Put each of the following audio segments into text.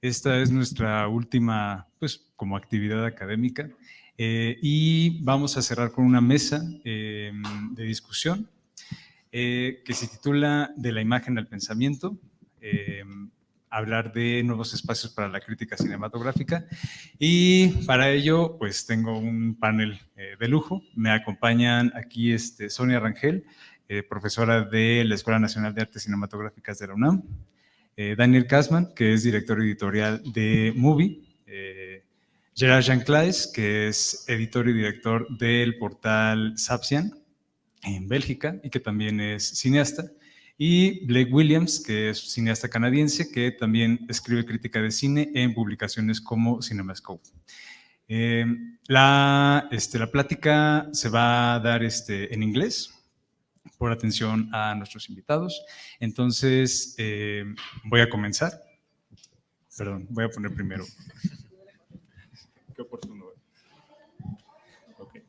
Esta es nuestra última, pues, como actividad académica y vamos a cerrar con una mesa de discusión que se titula De la imagen al pensamiento, hablar de nuevos espacios para la crítica cinematográfica y para ello pues tengo un panel de lujo. Me acompañan aquí Sonia Rangel, profesora de la Escuela Nacional de Artes Cinematográficas de la UNAM, Daniel Kasaman, que es director editorial de Movie, Gerard Jan-Claes, que es editor y director del portal Sapsian en Bélgica y que también es cineasta, y Blake Williams, que es cineasta canadiense, que también escribe crítica de cine en publicaciones como CinemaScope. La plática se va a dar en inglés, por atención a nuestros invitados. Entonces, voy a comenzar. Perdón, voy a poner primero. Qué oportuno. Okay.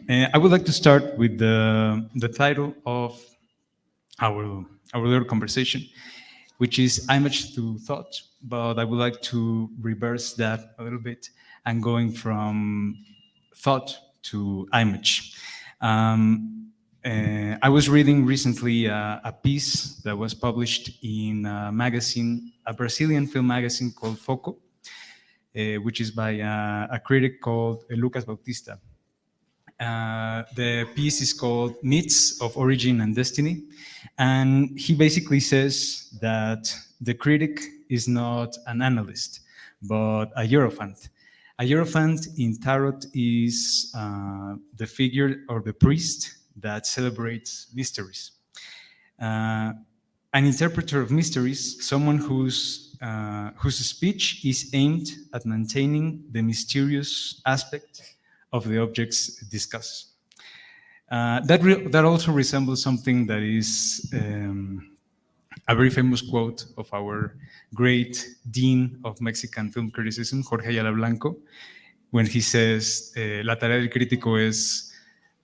I would like to start with the title of our little conversation, which is image to thought, but I would like to reverse that a little bit and going from thought to image. I was reading recently a piece that was published in a magazine, a Brazilian film magazine called Foco, which is by a critic called Lucas Bautista. The piece is called Myths of Origin and Destiny, and he basically says that the critic is not an analyst, but a hierophant. A hierophant in tarot is the figure or the priest that celebrates mysteries. An interpreter of mysteries, someone whose speech is aimed at maintaining the mysterious aspect of the objects discussed. That also resembles something that is a very famous quote of our great dean of Mexican film criticism, Jorge Ayala Blanco, when he says, la tarea del crítico es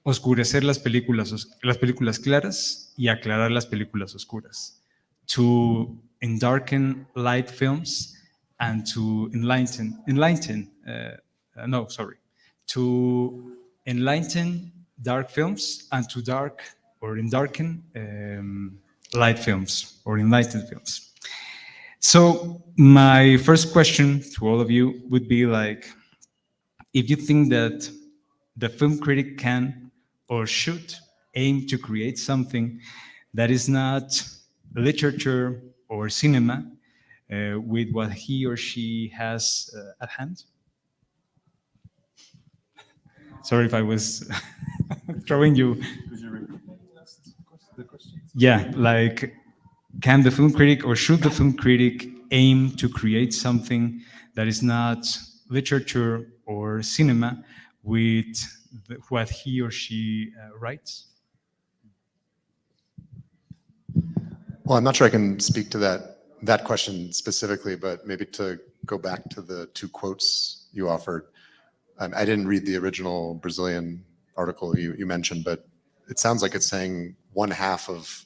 oscurecer las películas claras y aclarar las películas oscuras. To endarken light films and to to enlighten dark films and to endarken light films or enlightened films. So my first question to all of you would be like, if you think that the film critic can or should aim to create something that is not literature or cinema with what he or she has at hand. Sorry if I was throwing you. Could you repeat the question? Yeah, like, can the film critic or should the film critic aim to create something that is not literature or cinema with what he or she writes? Well, I'm not sure I can speak to that question specifically, but maybe to go back to the two quotes you offered. I didn't read the original Brazilian article you mentioned, but it sounds like it's saying one half of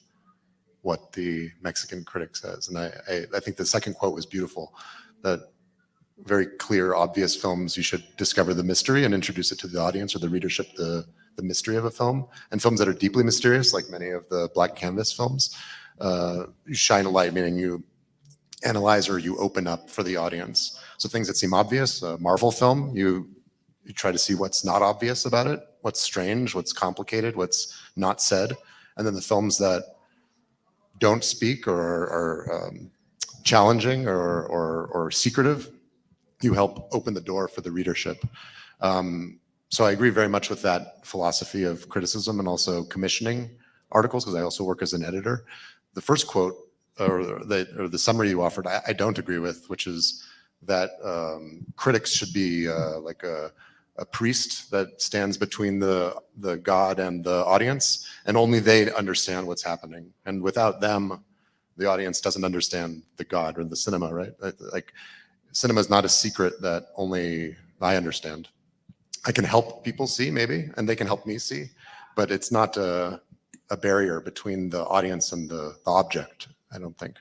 what the Mexican critic says. And I think the second quote was beautiful, that very clear, obvious films, you should discover the mystery and introduce it to the audience or the readership, the mystery of a film. And films that are deeply mysterious, like many of the Black Canvas films, you shine a light, meaning you analyze or you open up for the audience. So things that seem obvious, a Marvel film, you try to see what's not obvious about it, what's strange, what's complicated, what's not said. And then the films that don't speak or are challenging or secretive, you help open the door for the readership. So I agree very much with that philosophy of criticism and also commissioning articles, because I also work as an editor. The first quote or the summary you offered, I don't agree with, which is that critics should be like a priest that stands between the God and the audience, and only they understand what's happening. And without them, the audience doesn't understand the God or the cinema, right? Like, cinema is not a secret that only I understand. I can help people see, maybe, and they can help me see, but it's not a barrier between the audience and the object, I don't think.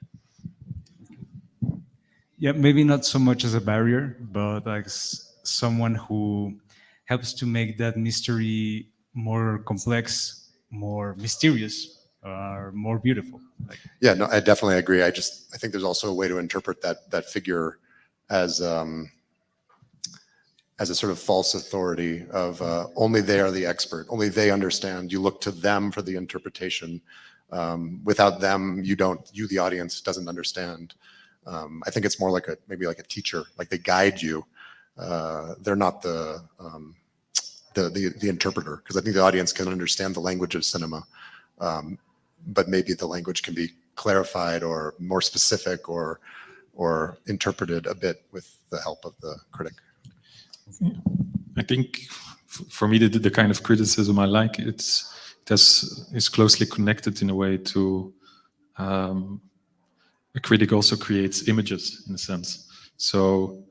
Yeah, maybe not so much as a barrier, but like someone who helps to make that mystery more complex, more mysterious, or more beautiful. Like, Yeah, no, I definitely agree. I think there's also a way to interpret that figure as a sort of false authority of only they are the expert, only they understand. You look to them for the interpretation. Without them, you, the audience, doesn't understand. I think it's more like maybe like a teacher, like they guide you. They're not the interpreter, because I think the audience can understand the language of cinema, but maybe the language can be clarified or more specific or interpreted a bit with the help of the critic. I think for me, the kind of criticism I like, is closely connected in a way to a critic also creates images in a sense. So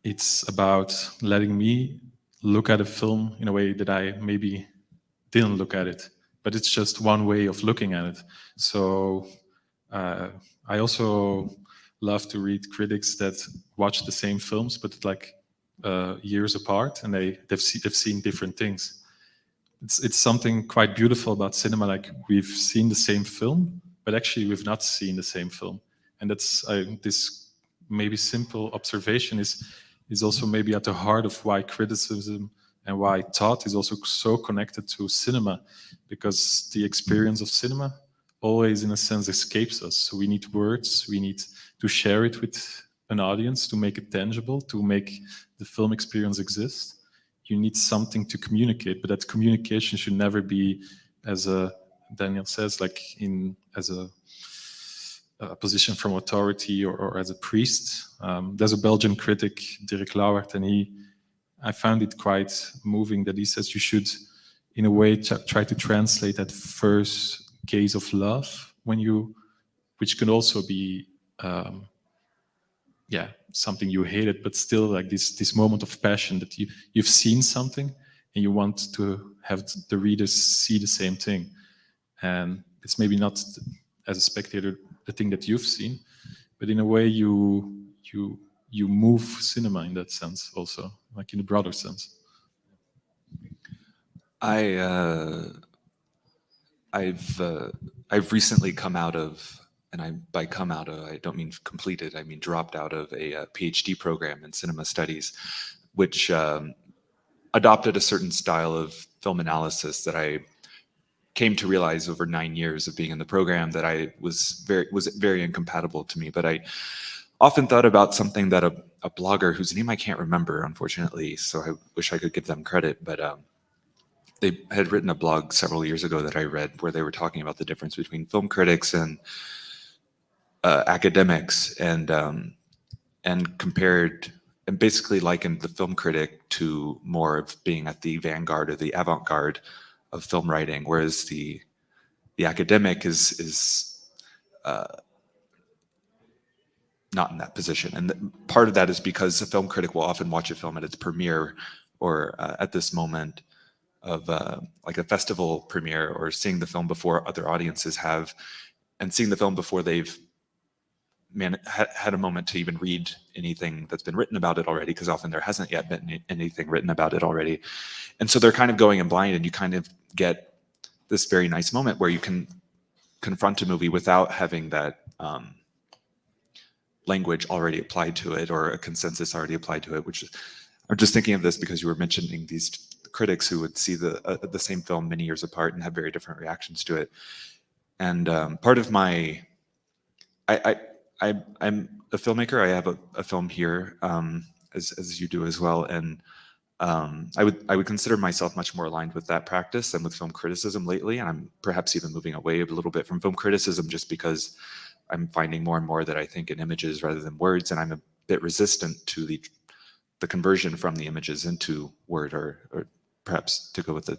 it's about letting me look at a film in a way that I maybe didn't look at it, but it's just one way of looking at it. So I also love to read critics that watch the same films, but like years apart, and they've seen different things. It's something quite beautiful about cinema. Like we've seen the same film, but actually we've not seen the same film, and that's this maybe simple observation is also maybe at the heart of why criticism and why thought is also so connected to cinema, because the experience of cinema always in a sense escapes us. So we need words, we need to share it with an audience to make it tangible, to make the film experience exist. You need something to communicate, but that communication should never be, as Daniel says, like as a position from authority or as a priest. There's a Belgian critic, Dirk Lauwert, and I found it quite moving that he says you should, in a way, try to translate that first gaze of love which can also be, something you hated, but still like this moment of passion that you've seen something and you want to have the readers see the same thing. And it's maybe not as a spectator the thing that you've seen, but in a way you move cinema in that sense also, like in a broader sense. I've recently come out of, and by come out of, I don't mean completed, I mean dropped out of a PhD program in cinema studies, which adopted a certain style of film analysis that I came to realize over 9 years of being in the program that I was very incompatible to me. But I often thought about something that a blogger whose name I can't remember, unfortunately, so I wish I could give them credit, but they had written a blog several years ago that I read where they were talking about the difference between film critics and academics, and compared and basically likened the film critic to more of being at the vanguard or the avant-garde of film writing, whereas the academic is not in that position. And part of that is because a film critic will often watch a film at its premiere or at this moment of like a festival premiere, or seeing the film before other audiences have, and seeing the film before they've had a moment to even read anything that's been written about it already, because often there hasn't yet been anything written about it already. And so they're kind of going in blind, and you kind of get this very nice moment where you can confront a movie without having that language already applied to it or a consensus already applied to it, which is, I'm just thinking of this because you were mentioning these critics who would see the same film many years apart and have very different reactions to it. And part of my, I'm a filmmaker. I have a film here, as you do as well, and I would consider myself much more aligned with that practice than with film criticism lately. And I'm perhaps even moving away a little bit from film criticism, just because I'm finding more and more that I think in images rather than words, and I'm a bit resistant to the conversion from the images into word, or perhaps to go with the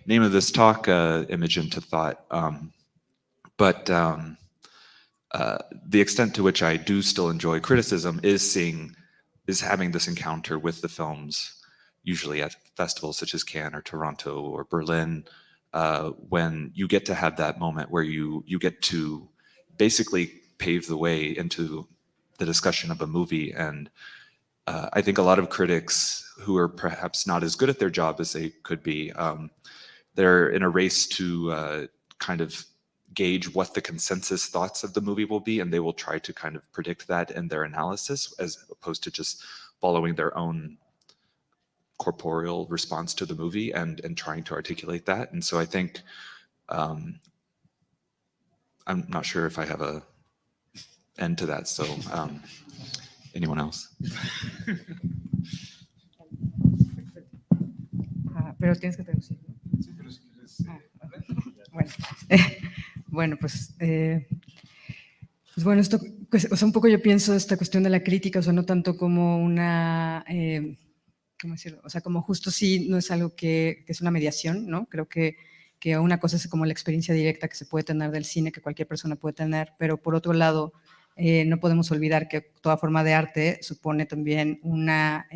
name of this talk, image into thought. But the extent to which I do still enjoy criticism is having this encounter with the films, usually at festivals such as Cannes or Toronto or Berlin, when you get to have that moment where you get to basically pave the way into the discussion of a movie. And I think a lot of critics who are perhaps not as good at their job as they could be, they're in a race to kind of gauge what the consensus thoughts of the movie will be, and they will try to kind of predict that in their analysis, as opposed to just following their own corporeal response to the movie and trying to articulate that. And so I think, I'm not sure if I have a end to that. So anyone else? Pero tienes que traducir, ¿no? Sí, pero si quieres, Bueno, bueno, pues bueno, esto, pues, o sea, un poco yo pienso esta cuestión de la crítica, o sea, no tanto como una, ¿cómo decirlo? O sea, como justo sí, no es algo que es una mediación, ¿no? Creo que una cosa es como la experiencia directa que se puede tener del cine, que cualquier persona puede tener, pero por otro lado, no podemos olvidar que toda forma de arte supone también una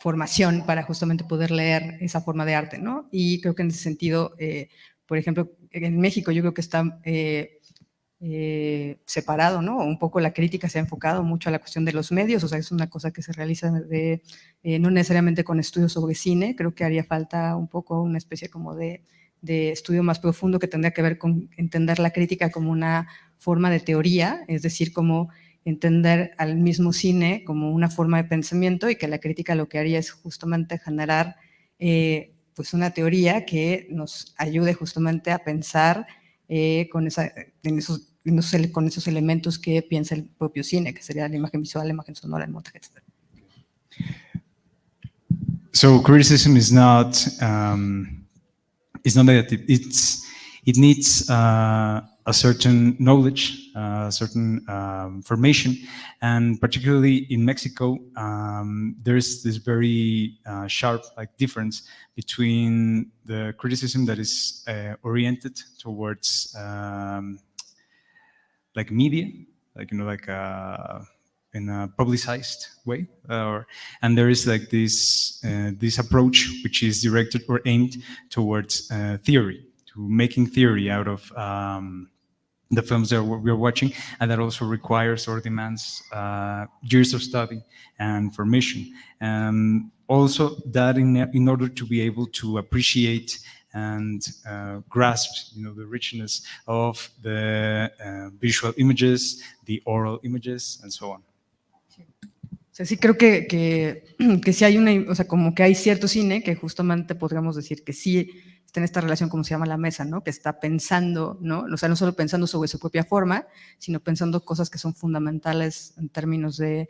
formación para justamente poder leer esa forma de arte, ¿no? Y creo que en ese sentido, por ejemplo, en México yo creo que está separado, ¿no? Un poco la crítica se ha enfocado mucho a la cuestión de los medios, o sea, es una cosa que se realiza no necesariamente con estudios sobre cine, creo que haría falta un poco una especie como de estudio más profundo que tendría que ver con entender la crítica como una forma de teoría, es decir, como entender al mismo cine como una forma de pensamiento, y que la crítica lo que haría es justamente generar pues una teoría que nos ayude justamente a pensar con esos elementos que piensa el propio cine, que sería la imagen visual, la imagen sonora, el montaje, etc. So criticism is not negative. It needs a certain knowledge, a certain formation, and particularly in Mexico, there's this very sharp difference between the criticism that is oriented towards media, in a publicized way, and there is this approach which is directed or aimed towards theory, to making theory out of the films that we're watching, and that also requires or demands years of study and formation. Also, that in order to be able to appreciate and grasp, the richness of the visual images, the oral images, and so on. O sea, sí creo que sí hay o sea, como que hay cierto cine que justamente podríamos decir que sí está en esta relación, como se llama la mesa, ¿no? Que está pensando, ¿no? O sea, no solo pensando sobre su propia forma, sino pensando cosas que son fundamentales en términos de,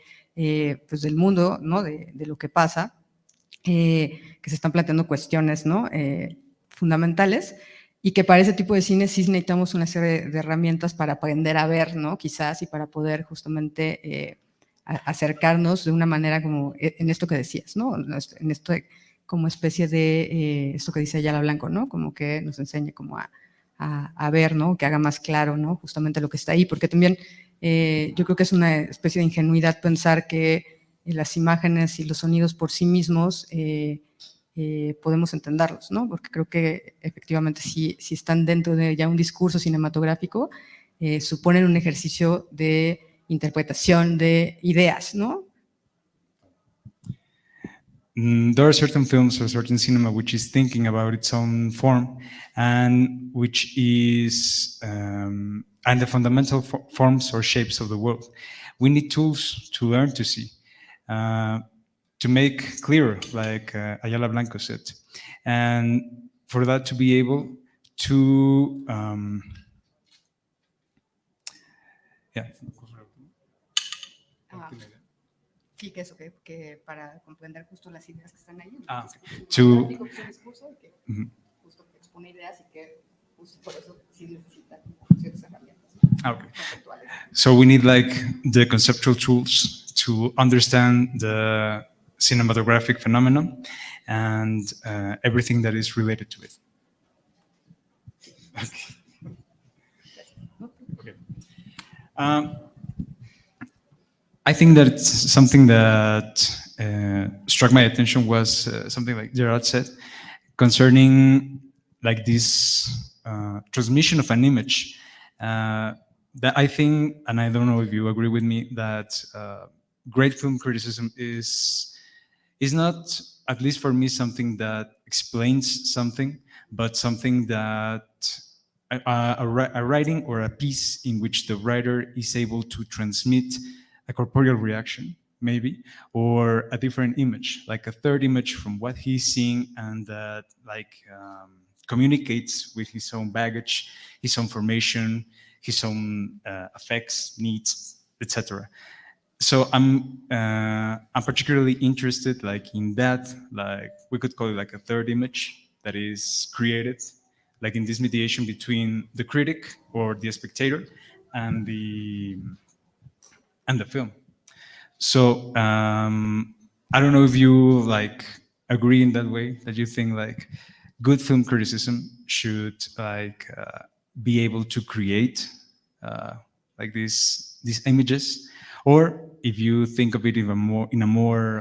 pues del mundo, ¿no? De lo que pasa, que se están planteando cuestiones, ¿no? Fundamentales, y que para ese tipo de cine sí necesitamos una serie de herramientas para aprender a ver, ¿no? Quizás, y para poder justamente acercarnos de una manera como en esto que decías, ¿no? En esto como especie de esto que dice Ayala Blanco, ¿no? Como que nos enseñe como a ver, ¿no? Que haga más claro, ¿no? Justamente lo que está ahí, porque también yo creo que es una especie de ingenuidad pensar que las imágenes y los sonidos por sí mismos podemos entenderlos, ¿no? Porque creo que efectivamente si están dentro de ya un discurso cinematográfico, suponen un ejercicio de interpretación de ideas, ¿no? There are certain films or certain cinema which is thinking about its own form, and which is and the fundamental forms or shapes of the world. We need tools to learn to see, to make clearer, like Ayala Blanco said, and for that to be able to Sí, que eso, que para comprender justo las ideas que están ahí. Okay. Justo que expone ideas y que justo por eso sí necesitan ciertas herramientas. Okay. So we need the conceptual tools to understand the cinematographic phenomenon and everything that is related to it. Okay. I think that something that struck my attention was something like Gerard said concerning like this transmission of an image that I think, and I don't know if you agree with me, that great film criticism is not, at least for me, something that explains something, but something that a writing or a piece in which the writer is able to transmit a corporeal reaction, maybe, or a different image, like a third image from what he's seeing, and that communicates with his own baggage, his own formation, his own effects, needs, etc. So I'm particularly interested, like, in that, like, we could call it like a third image that is created, like in this mediation between the critic or the spectator and the film. So I don't know if you like agree in that way, that you think like good film criticism should like be able to create like these images, or if you think of it in a more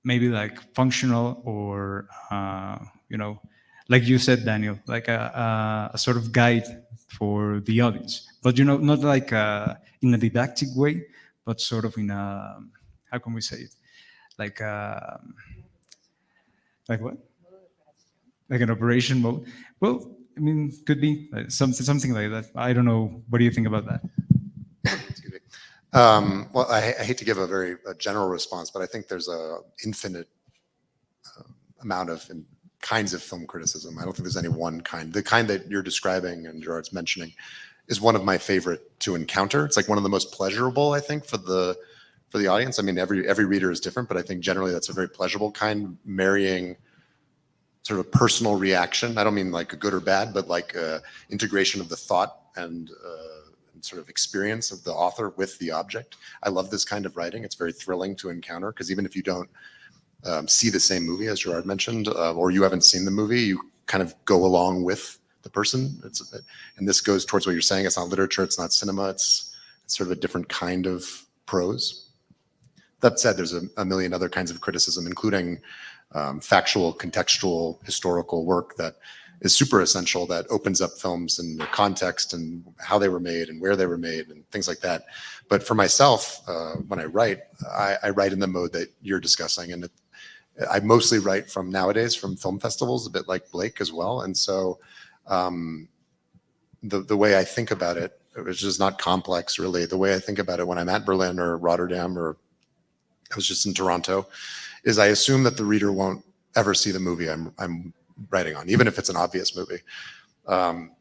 maybe like functional, or like you said, Daniel, like a sort of guide for the audience, but not like in a didactic way, but sort of in a, how can we say it, like what, like an operation mode. Well, I mean, could be something like that. I don't know. What do you think about that? Excuse me. Well, I hate to give a very general response, but I think there's a infinite amount of kinds of film criticism. I don't think there's any one kind. The kind that you're describing and Gerard's mentioning is one of my favorite to encounter. It's like one of the most pleasurable, I think, for the audience. I mean, every reader is different, but I think generally that's a very pleasurable kind, marrying sort of personal reaction. I don't mean like a good or bad, but like integration of the thought and sort of experience of the author with the object. I love this kind of writing. It's very thrilling to encounter, because even if you don't see the same movie, as Gerard mentioned, or you haven't seen the movie, you kind of go along with the person. And this goes towards what you're saying. It's not literature, it's not cinema, it's sort of a different kind of prose. That said, there's a million other kinds of criticism, including factual, contextual, historical work that is super essential, that opens up films and their context and how they were made and where they were made and things like that. But for myself, when I write in the mode that you're discussing, and I mostly write from nowadays from film festivals, a bit like Blake as well. And so the way I think about it, which is not complex really, the way I think about it when I'm at Berlin or Rotterdam, or I was just in Toronto, is I assume that the reader won't ever see the movie I'm writing on, even if it's an obvious movie.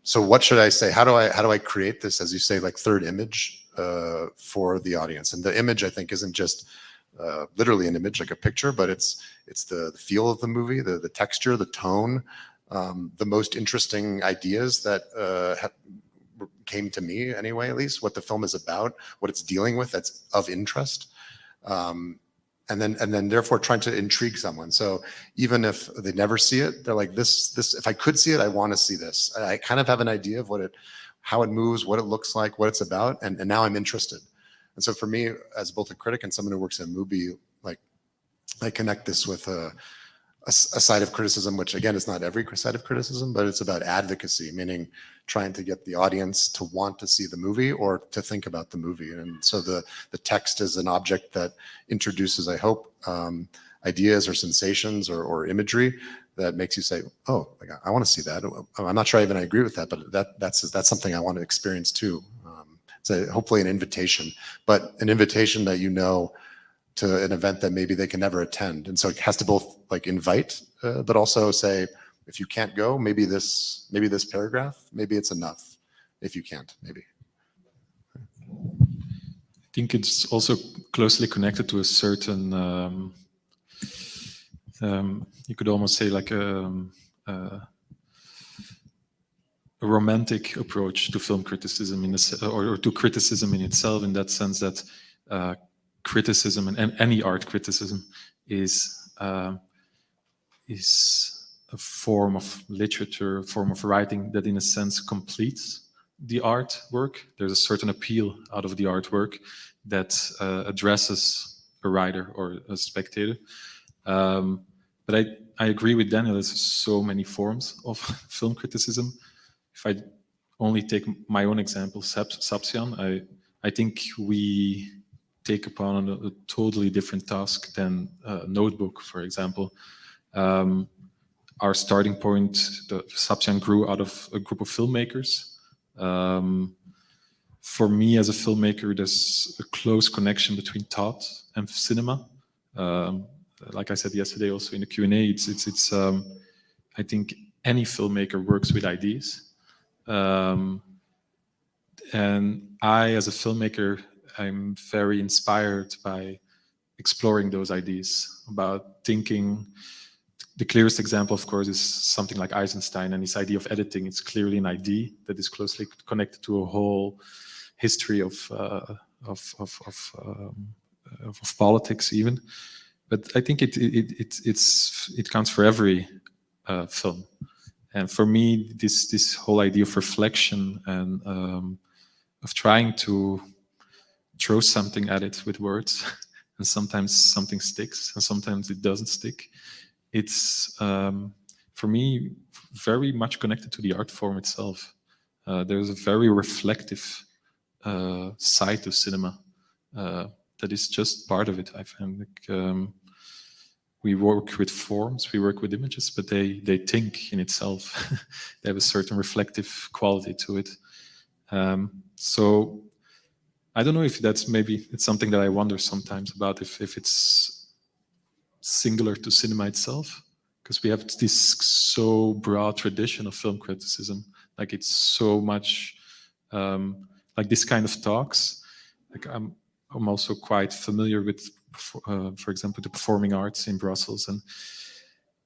So what should I say? How do I create this, as you say, like third image for the audience? And the image, I think, isn't just literally an image, like a picture, but it's the feel of the movie, the texture, the tone, the most interesting ideas that came to me anyway, at least, what the film is about, what it's dealing with that's of interest. And then therefore trying to intrigue someone. So even if they never see it, they're like, this, if I could see it, I want to see this. I kind of have an idea of how it moves, what it looks like, what it's about. And now I'm interested. And so for me, as both a critic and someone who works in a movie, like, I connect this with a side of criticism, which again is not every side of criticism, but it's about advocacy, meaning trying to get the audience to want to see the movie or to think about the movie. And so the text is an object that introduces, I hope, ideas or sensations or imagery that makes you say, oh, like, I want to see that. I'm not sure even I agree with that, but that's something I want to experience too. It's hopefully an invitation, but an invitation that to an event that maybe they can never attend. And so it has to both like invite, but also say, if you can't go, maybe this paragraph, maybe it's enough. If you can't, maybe. I think it's also closely connected to a certain, you could almost say like a romantic approach to film criticism or to criticism in itself, in that sense that criticism and any art criticism is a form of literature, a form of writing that in a sense completes the artwork. There's a certain appeal out of the artwork that addresses a writer or a spectator. But But I agree with Daniel, there's so many forms of film criticism. If I only take my own example, Sapsian, I think we take upon a totally different task than Notebook, for example. Our starting point, the Sapsian grew out of a group of filmmakers. For me as a filmmaker, there's a close connection between thought and cinema. Like I said yesterday, also in the Q&A, I think any filmmaker works with ideas. And I, as a filmmaker, I'm very inspired by exploring those ideas, about thinking. The clearest example, of course, is something like Eisenstein and his idea of editing. It's clearly an idea that is closely connected to a whole history of politics, even. But I think it counts for every film. And for me, this whole idea of reflection and of trying to throw something at it with words, and sometimes something sticks and sometimes it doesn't stick. It's, for me, very much connected to the art form itself. There's a very reflective side to cinema that is just part of it. I find we work with forms, we work with images, but they think in itself. They have a certain reflective quality to it. So I don't know if it's something that I wonder sometimes about, if it's singular to cinema itself, because we have this so broad tradition of film criticism. Like it's so much like this kind of talks. Like I'm also quite familiar with, for example, the performing arts in Brussels, and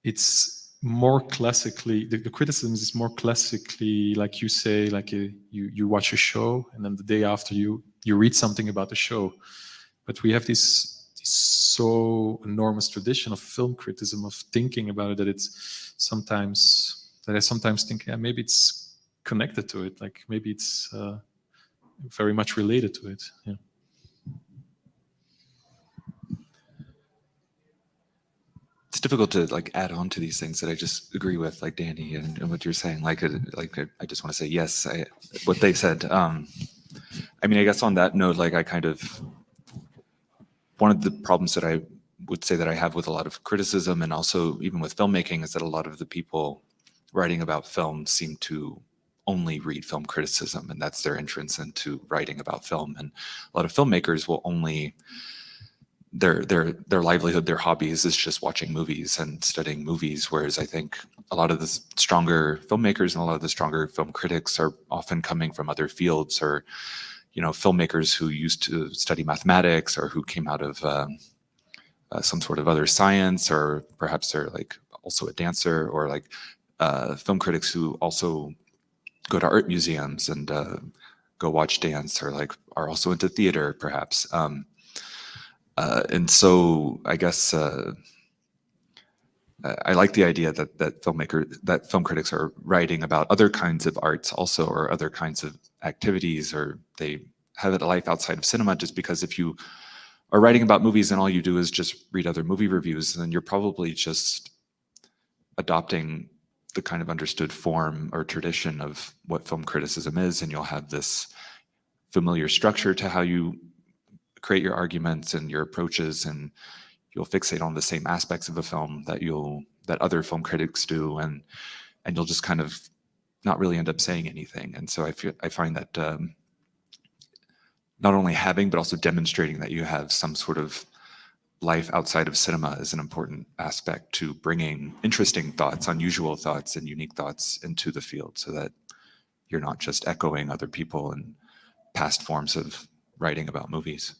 it's more classically, the criticism is more classically, like you say, like you watch a show and then the day after you read something about the show. But we have this so enormous tradition of film criticism, of thinking about it, that I sometimes think, yeah, maybe it's connected to it, like maybe it's very much related to it. Yeah. It's difficult to like add on to these things that I just agree with, like Danny and what you're saying. Like I just want to say yes, what they said. I mean, I guess on that note, like one of the problems that I would say that I have with a lot of criticism, and also even with filmmaking, is that a lot of the people writing about film seem to only read film criticism, and that's their entrance into writing about film. And a lot of filmmakers will only, their livelihood, their hobbies is just watching movies and studying movies, whereas I think a lot of the stronger filmmakers and a lot of the stronger film critics are often coming from other fields, or filmmakers who used to study mathematics, or who came out of some sort of other science, or perhaps they're like also a dancer, or like film critics who also go to art museums and go watch dance, or like are also into theater, perhaps. And so I guess I like the idea that film critics are writing about other kinds of arts also, or other kinds of activities, or they have a life outside of cinema. Just because if you are writing about movies and all you do is just read other movie reviews, then you're probably just adopting the kind of understood form or tradition of what film criticism is, and you'll have this familiar structure to how you create your arguments and your approaches, and you'll fixate on the same aspects of a film that other film critics do, and you'll just kind of not really end up saying anything. And so I find that not only having, but also demonstrating that you have some sort of life outside of cinema is an important aspect to bringing interesting thoughts, unusual thoughts, and unique thoughts into the field, so that you're not just echoing other people and past forms of writing about movies.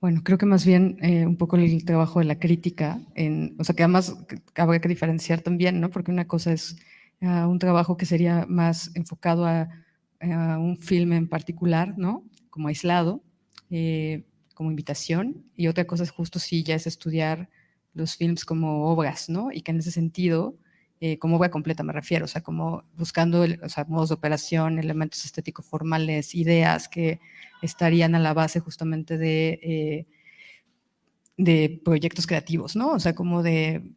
Bueno, creo que más bien un poco el trabajo de la crítica, o sea, que además habría que diferenciar también, ¿no? Porque una cosa es un trabajo que sería más enfocado a un filme en particular, ¿no? Como aislado, como invitación, y otra cosa es justo sí ya es estudiar los films como obras, ¿no? Y que en ese sentido, como obra completa me refiero, o sea, como buscando o sea, modos de operación, elementos estéticos formales, ideas que estarían a la base justamente de proyectos creativos, ¿no? O sea, como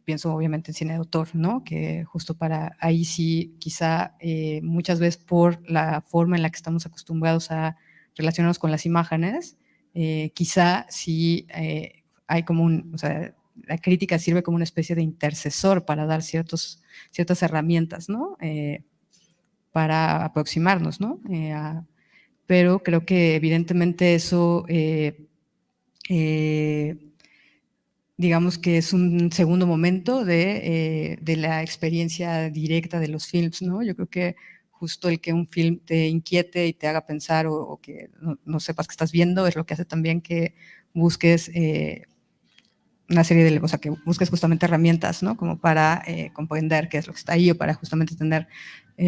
pienso obviamente en cine de autor, ¿no? Que justo para ahí sí, quizá muchas veces por la forma en la que estamos acostumbrados a relacionarnos con las imágenes, quizá sí hay como o sea, la crítica sirve como una especie de intercesor para dar ciertas herramientas, ¿no? Para aproximarnos, ¿no? Pero creo que evidentemente eso digamos que es un segundo momento de la experiencia directa de los films, ¿no? Yo creo que justo el que un film te inquiete y te haga pensar o que no sepas qué estás viendo es lo que hace también que busques una serie de, o sea, que busques justamente herramientas, ¿no? Como para comprender qué es lo que está ahí o para justamente tener,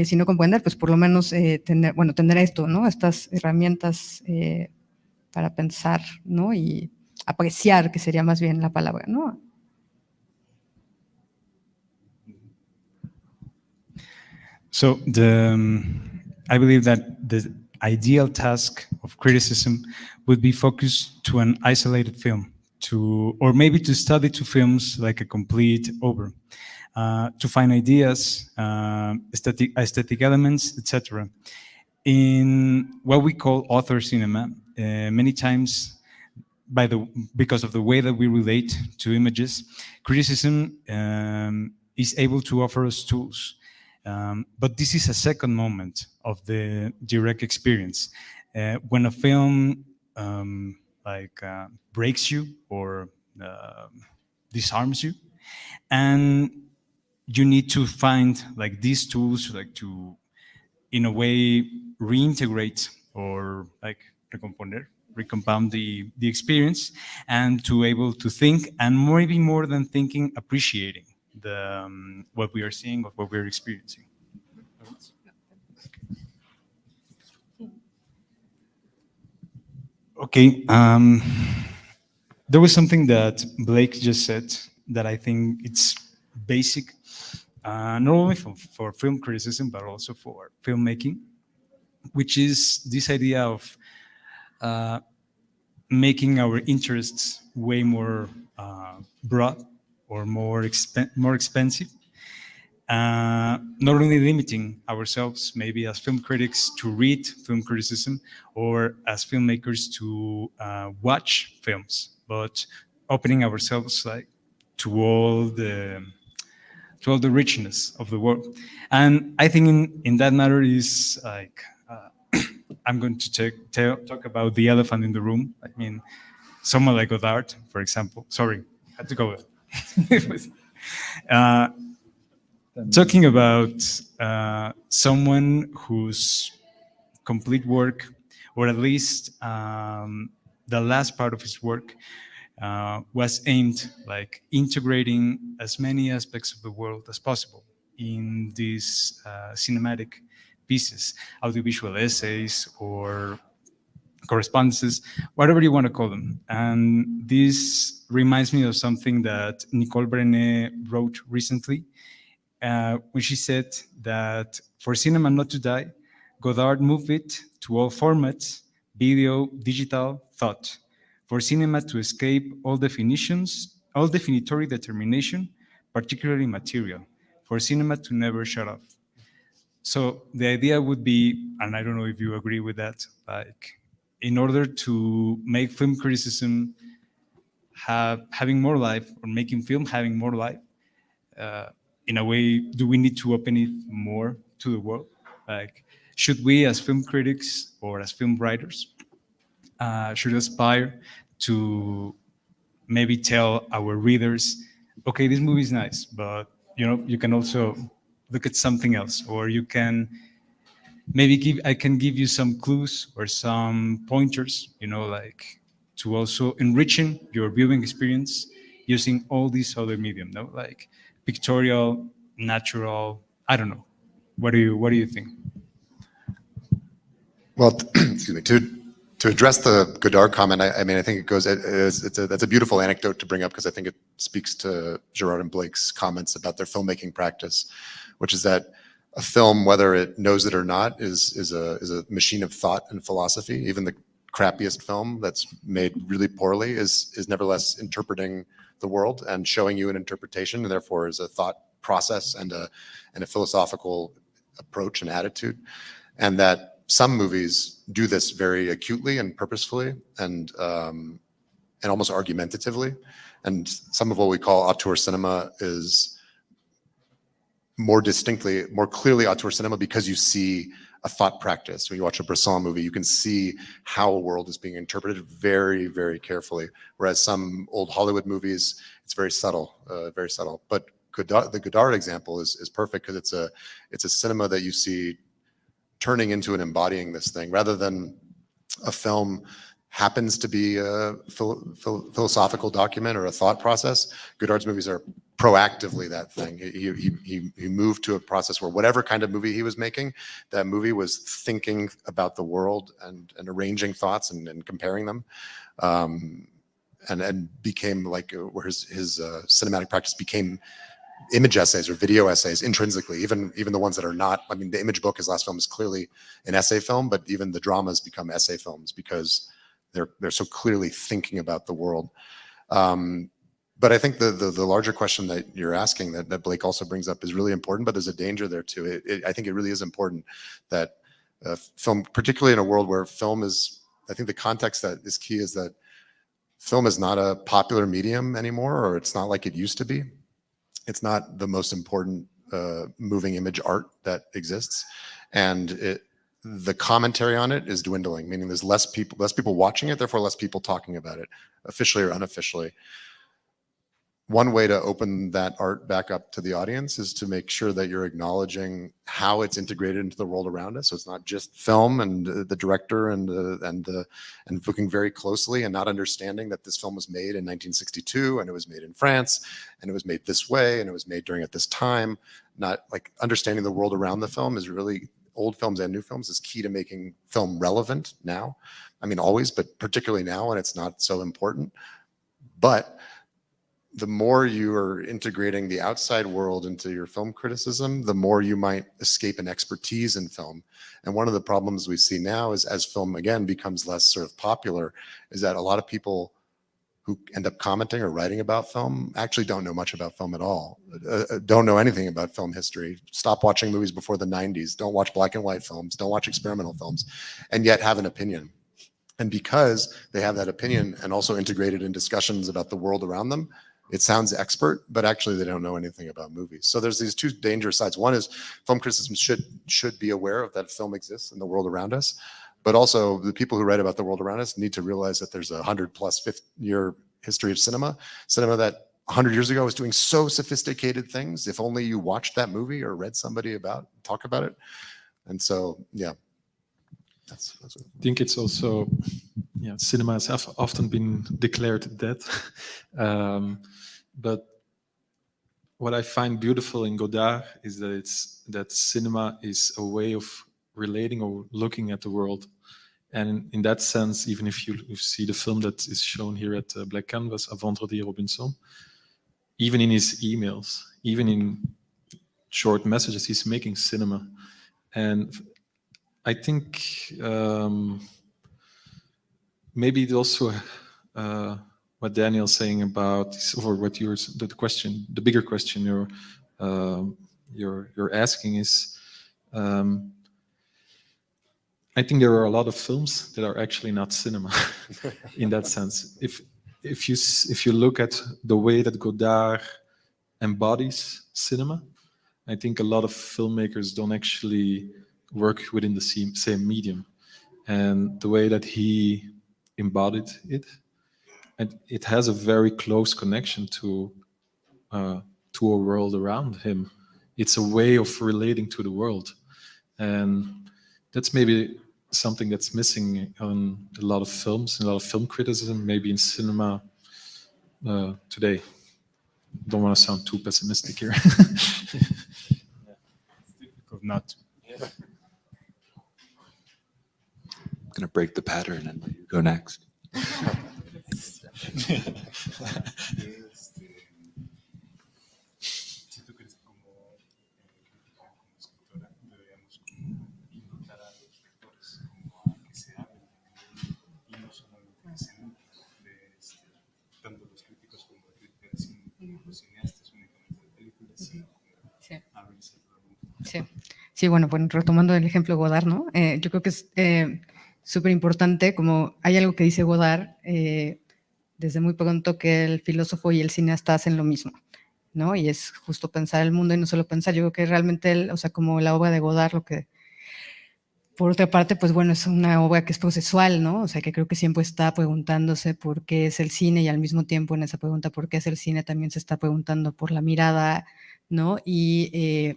si no comprender, pues por lo menos tener esto, ¿no? Estas herramientas para pensar, ¿no? Y apreciar, que sería más bien la palabra, ¿no? So I believe that the ideal task of criticism would be focused to an isolated film, or maybe to study two films like a complete over, to find ideas, aesthetic elements, etc. In what we call author cinema, many times because of the way that we relate to images, criticism is able to offer us tools. But this is a second moment of the direct experience. When a film breaks you or disarms you, and you need to find like these tools like to in a way reintegrate or like recompound the experience and to able to think and maybe more than thinking, appreciating what we are seeing or what we're experiencing. Okay, there was something that Blake just said that I think it's basic, not only for film criticism, but also for filmmaking, which is this idea of making our interests way more broad or more expensive. Not only limiting ourselves, maybe as film critics, to read film criticism, or as filmmakers to watch films, but opening ourselves like to all the richness of the world. And I think in that matter is like I'm going to talk about the elephant in the room. I mean, someone like Godard, for example. Sorry, had to go. Talking about someone whose complete work, or at least the last part of his work, was aimed like integrating as many aspects of the world as possible in these cinematic pieces, audiovisual essays or correspondences, whatever you want to call them. And this reminds me of something that Nicole Brené wrote recently, when she said that for cinema not to die, Godard moved it to all formats, video, digital, thought. For cinema to escape all definitions, all definitory determination, particularly material. For cinema to never shut off. So the idea would be, and I don't know if you agree with that, like in order to make film criticism having more life, or making film having more life, in a way, do we need to open it more to the world? Like, should we as film critics or as film writers should aspire to maybe tell our readers, okay, this movie is nice, but you can also look at something else, or you can maybe I can give you some clues or some pointers, like to also enriching your viewing experience using all these other medium, no, like pictorial, natural, I don't know, What do you think? Well, excuse me. To address the Godard comment, I mean, I think it goes. That's a beautiful anecdote to bring up because I think it speaks to Gerard and Blake's comments about their filmmaking practice, which is that a film, whether it knows it or not, is a machine of thought and philosophy. Even the crappiest film that's made really poorly is nevertheless interpreting the world and showing you an interpretation, and therefore is a thought process and a philosophical approach and attitude, and that some movies do this very acutely and purposefully and almost argumentatively. And some of what we call auteur cinema is more clearly auteur cinema because you see a thought practice. When you watch a Bresson movie, you can see how a world is being interpreted very, very carefully. Whereas some old Hollywood movies, it's very subtle, very subtle. But the Godard example is perfect because it's a cinema that you see turning into and embodying this thing rather than a film happens to be a philosophical document or a thought process. Godard's movies are proactively that thing. He moved to a process where whatever kind of movie he was making, that movie was thinking about the world and arranging thoughts and comparing them, and became like where his cinematic practice became image essays or video essays intrinsically, even the ones that are not. I mean, the Image book, his last film, is clearly an essay film, but even the dramas become essay films because they're so clearly thinking about the world. But I think the larger question that you're asking that Blake also brings up is really important, but there's a danger there too. I think it really is important that film, particularly in a world where film is, I think the context that is key is that film is not a popular medium anymore, or it's not like it used to be. It's not the most important moving image art that exists, and the commentary on it is dwindling. Meaning, there's less people watching it, therefore less people talking about it, officially or unofficially. One way to open that art back up to the audience is to make sure that you're acknowledging how it's integrated into the world around us. So it's not just film and the director and looking very closely and not understanding that this film was made in 1962 and it was made in France and it was made this way and it was made during at this time. Not like understanding the world around the film is really, old films and new films, is key to making film relevant now. I mean, always, but particularly now when it's not so important. But the more you are integrating the outside world into your film criticism, the more you might escape an expertise in film. And one of the problems we see now is, as film again becomes less sort of popular, is that a lot of people who end up commenting or writing about film actually don't know much about film at all, don't know anything about film history, stop watching movies before the 90s, don't watch black and white films, don't watch experimental films, and yet have an opinion. And because they have that opinion and also integrated in discussions about the world around them, it sounds expert, but actually they don't know anything about movies. So there's these two dangerous sides. One is film criticism should be aware of that film exists in the world around us, but also the people who write about the world around us need to realize that there's a 100+ year history of cinema that 100 years ago was doing so sophisticated things. If only you watched that movie or read somebody talk about it. And so, yeah. That's I think it's also, cinema has often been declared dead. But what I find beautiful in Godard is that cinema is a way of relating or looking at the world. And in that sense, even if you see the film that is shown here at Black Canvas, A Vendredi Robinson, even in his emails, even in short messages, he's making cinema. And I think maybe it also what Daniel's saying about, or what the bigger question you're asking is, I think there are a lot of films that are actually not cinema in that sense. If you look at the way that Godard embodies cinema, I think a lot of filmmakers don't actually work within the same medium. And the way that he embodied it, and it has a very close connection to a world around him. It's a way of relating to the world. And that's maybe something that's missing on a lot of films, a lot of film criticism, maybe in cinema today. Don't want to sound too pessimistic here. not to. I'm going to break the pattern and let you go next. Sí. Sí, bueno, retomando el ejemplo de Godard, ¿no? Yo creo que es súper importante, como hay algo que dice Godard desde muy pronto, que el filósofo y el cineasta hacen lo mismo, ¿no? Y es justo pensar el mundo y no solo pensar. Yo creo que realmente, o sea, como la obra de Godard, lo que, por otra parte, pues bueno, es una obra que es procesual, ¿no? O sea, que creo que siempre está preguntándose por qué es el cine y al mismo tiempo en esa pregunta por qué es el cine también se está preguntando por la mirada, ¿no? Y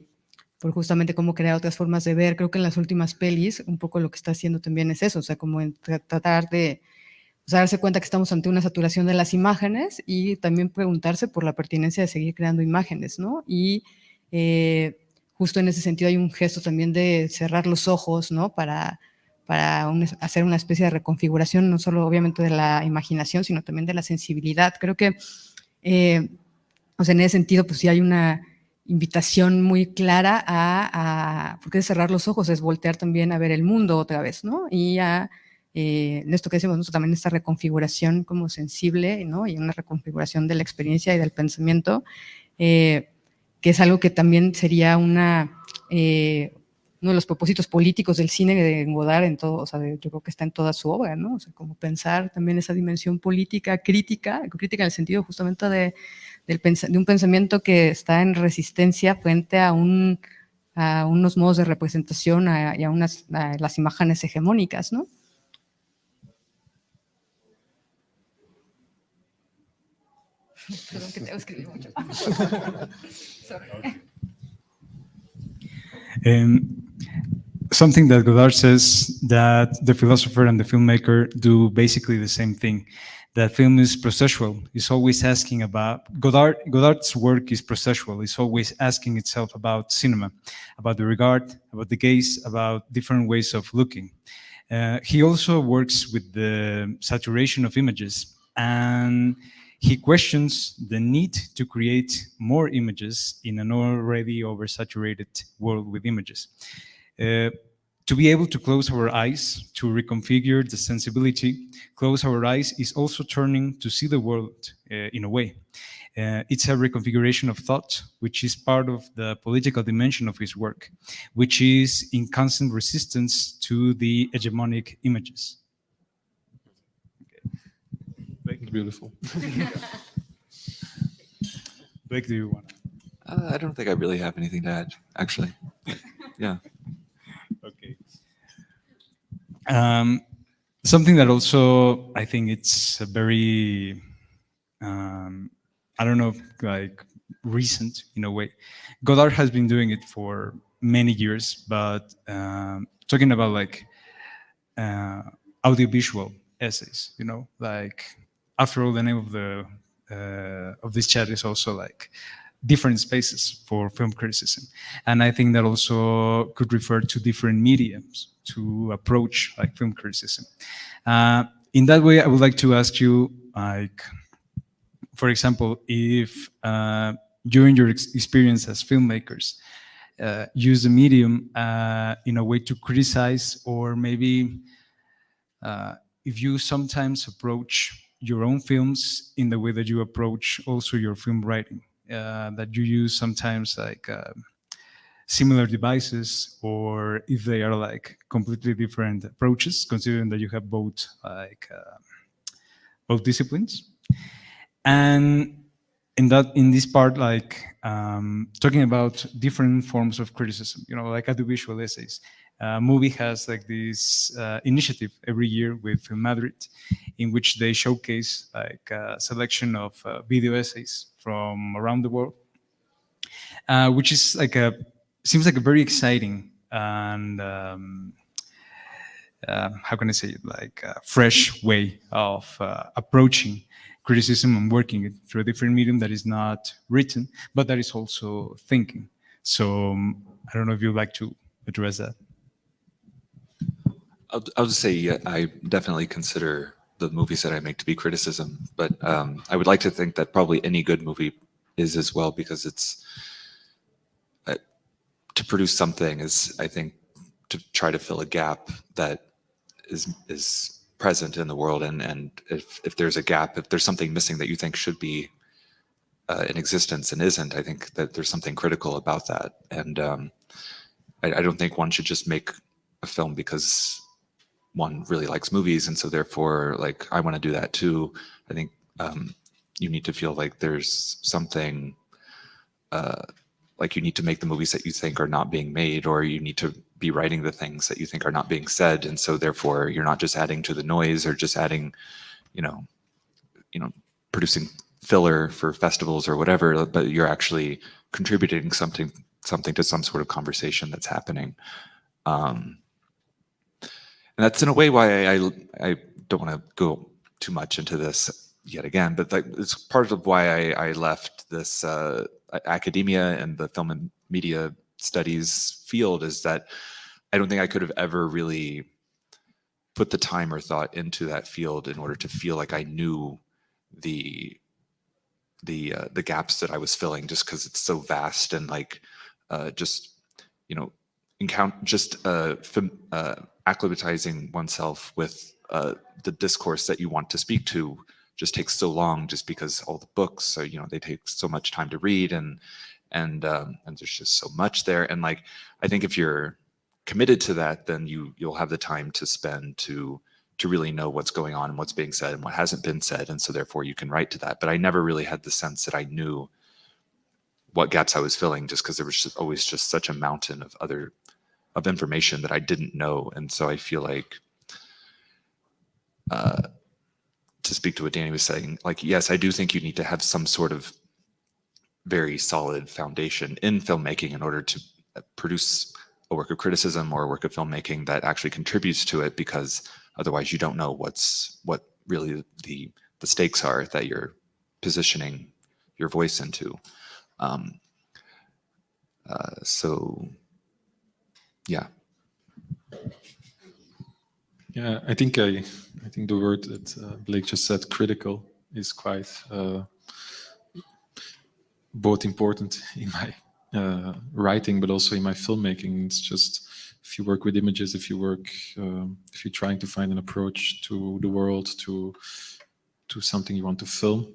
por justamente cómo crear otras formas de ver. Creo que en las últimas pelis un poco lo que está haciendo también es eso, o sea, como en tratar de, o sea, darse cuenta que estamos ante una saturación de las imágenes y también preguntarse por la pertinencia de seguir creando imágenes, ¿no? Y justo en ese sentido hay un gesto también de cerrar los ojos, ¿no? Para hacer una especie de reconfiguración, no solo obviamente de la imaginación, sino también de la sensibilidad. Creo que, o sea, en ese sentido, pues sí hay una invitación muy clara porque cerrar los ojos es voltear también a ver el mundo otra vez, ¿no? Y esto que decimos nosotros también, esta reconfiguración como sensible, ¿no? Y una reconfiguración de la experiencia y del pensamiento, que es algo que también sería uno de los propósitos políticos del cine de Godard en todo, o sea, yo creo que está en toda su obra, ¿no? O sea, como pensar también esa dimensión política, crítica en el sentido justamente de un pensamiento que está en resistencia frente a unos modos de representación y a las imágenes hegemónicas, ¿no? Perdón que te hago escribir mucho. Something that Godard says, that the philosopher and the filmmaker do basically the same thing. That film is processual. It's always asking about Godard's work is processual. It's always asking itself about cinema, about the regard, about the gaze, about different ways of looking. He also works with the saturation of images, and he questions the need to create more images in an already oversaturated world with images. To be able to close our eyes, to reconfigure the sensibility, close our eyes is also turning to see the world in a way. It's a reconfiguration of thought, which is part of the political dimension of his work, which is in constant resistance to the hegemonic images. Beautiful. Blake, do you want? I don't think I really have anything to add, actually. Yeah. Okay. Something that also I think it's a very, I don't know, like recent in a way. Godard has been doing it for many years, but talking about like audiovisual essays, you know, like after all, the name of this chat is also like different spaces for film criticism. And I think that also could refer to different mediums to approach like film criticism. In that way, I would like to ask you, like, for example, if during your experience as filmmakers, use the medium in a way to criticize, or maybe if you sometimes approach your own films in the way that you approach also your film writing, that you use sometimes like similar devices, or if they are like completely different approaches, considering that you have both like both disciplines. And in this part, like talking about different forms of criticism, you know, like audiovisual essays. Movie has like this initiative every year with Film Madrid, in which they showcase like a selection of video essays from around the world, which is like seems like a very exciting and how can I say it, like a fresh way of approaching criticism and working it through a different medium that is not written, but that is also thinking. So I don't know if you'd like to address that. I'll just say, yeah, I definitely consider the movies that I make to be criticism, but I would like to think that probably any good movie is as well, because it's to produce something is, I think, to try to fill a gap that is present in the world, and if there's a gap, if there's something missing that you think should be in existence and isn't, I think that there's something critical about that. And I don't think one should just make a film because one really likes movies, and so therefore, like, I want to do that too. I think you need to feel like there's something, like you need to make the movies that you think are not being made, or you need to be writing the things that you think are not being said, and so therefore you're not just adding to the noise or just adding, you know, producing filler for festivals or whatever, but you're actually contributing something to some sort of conversation that's happening. And that's in a way why I don't want to go too much into this yet again, but like, it's part of why I left this academia and the film and media studies field, is that I don't think I could have ever really put the time or thought into that field in order to feel like I knew the gaps that I was filling, just because it's so vast, and like just, you know, acclimatizing oneself with the discourse that you want to speak to just takes so long, just because all the books are, you know, they take so much time to read, and there's just so much there. And like, I think if you're committed to that, then you'll have the time to spend to really know what's going on and what's being said and what hasn't been said, and so therefore you can write to that. But I never really had the sense that I knew what gaps I was filling, just because there was always just such a mountain of information that I didn't know. And so I feel like, to speak to what Danny was saying, like, yes, I do think you need to have some sort of very solid foundation in filmmaking in order to produce a work of criticism or a work of filmmaking that actually contributes to it, because otherwise you don't know what really the stakes are that you're positioning your voice into. So yeah. Yeah, I think the word that Blake just said, critical, is quite both important in my writing, but also in my filmmaking. It's just, if you work with images, if you're trying to find an approach to the world, to something you want to film,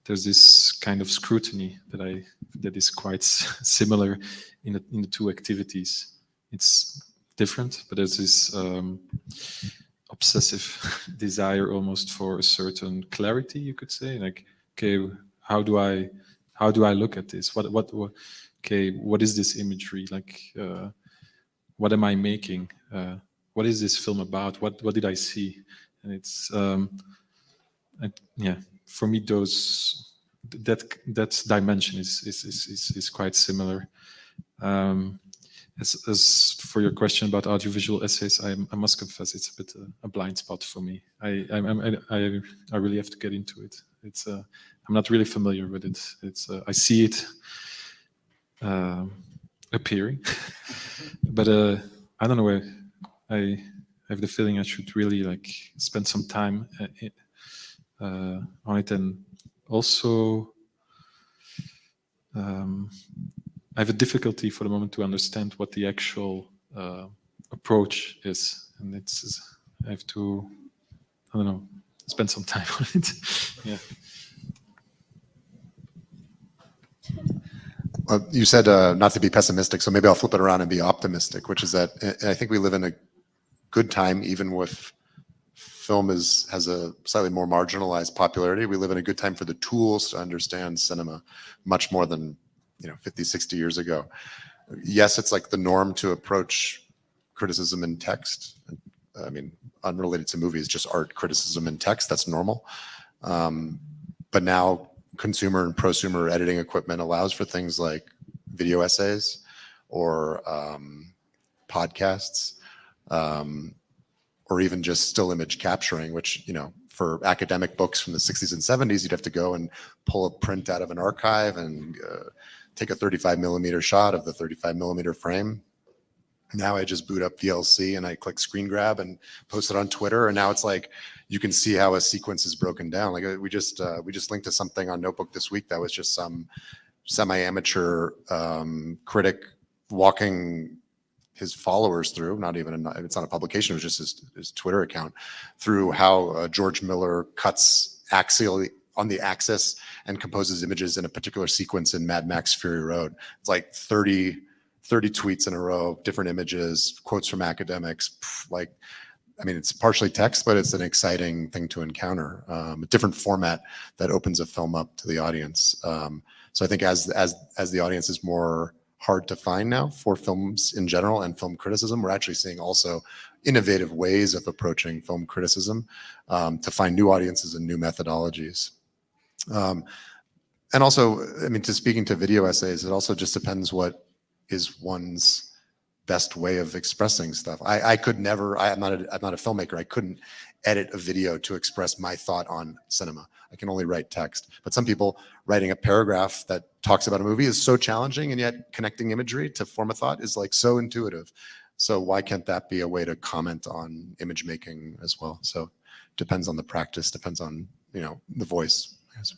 there's this kind of scrutiny that is quite similar in the two activities. It's different, but there's this obsessive desire almost for a certain clarity, you could say. Like, okay, how do I look at this? What is this imagery? Like, what am I making? What is this film about? What did I see? And it's for me, that dimension is quite similar. As for your question about audiovisual essays, I must confess it's a bit a blind spot for me. I really have to get into it. It's I'm not really familiar with it. It's I see it appearing, but I don't know where. I have the feeling I should really like spend some time on it, and also I have a difficulty for the moment to understand what the actual approach is, and I have to, I don't know, spend some time on it. Yeah. Well, you said not to be pessimistic, so maybe I'll flip it around and be optimistic, which is that I think we live in a good time, even with film has a slightly more marginalized popularity. We live in a good time for the tools to understand cinema, much more than 50, 60 years ago. Yes, it's like the norm to approach criticism in text. I mean, unrelated to movies, just art criticism in text, that's normal. But now consumer and prosumer editing equipment allows for things like video essays or podcasts, or even just still image capturing, which, for academic books from the 60s and 70s, you'd have to go and pull a print out of an archive and take a 35 millimeter shot of the 35 millimeter frame. Now I just boot up VLC and I click screen grab and post it on Twitter. And now it's like, you can see how a sequence is broken down. Like we just linked to something on Notebook this week that was just some semi-amateur critic walking his followers through, it's not a publication, it was just his Twitter account, through how George Miller cuts axially on the axis and composes images in a particular sequence in Mad Max Fury Road. It's like 30 tweets in a row, different images, quotes from academics. It's partially text, but it's an exciting thing to encounter. A different format that opens a film up to the audience. So I think as the audience is more hard to find now for films in general and film criticism, we're actually seeing also innovative ways of approaching film criticism to find new audiences and new methodologies. And also, speaking to video essays, it also just depends what is one's best way of expressing stuff. I could never, I'm not a filmmaker. I couldn't edit a video to express my thought on cinema. I can only write text. But some people, writing a paragraph that talks about a movie is so challenging, and yet connecting imagery to form a thought is like so intuitive. So why can't that be a way to comment on image making as well? So depends on the practice, depends on, the voice. Yes.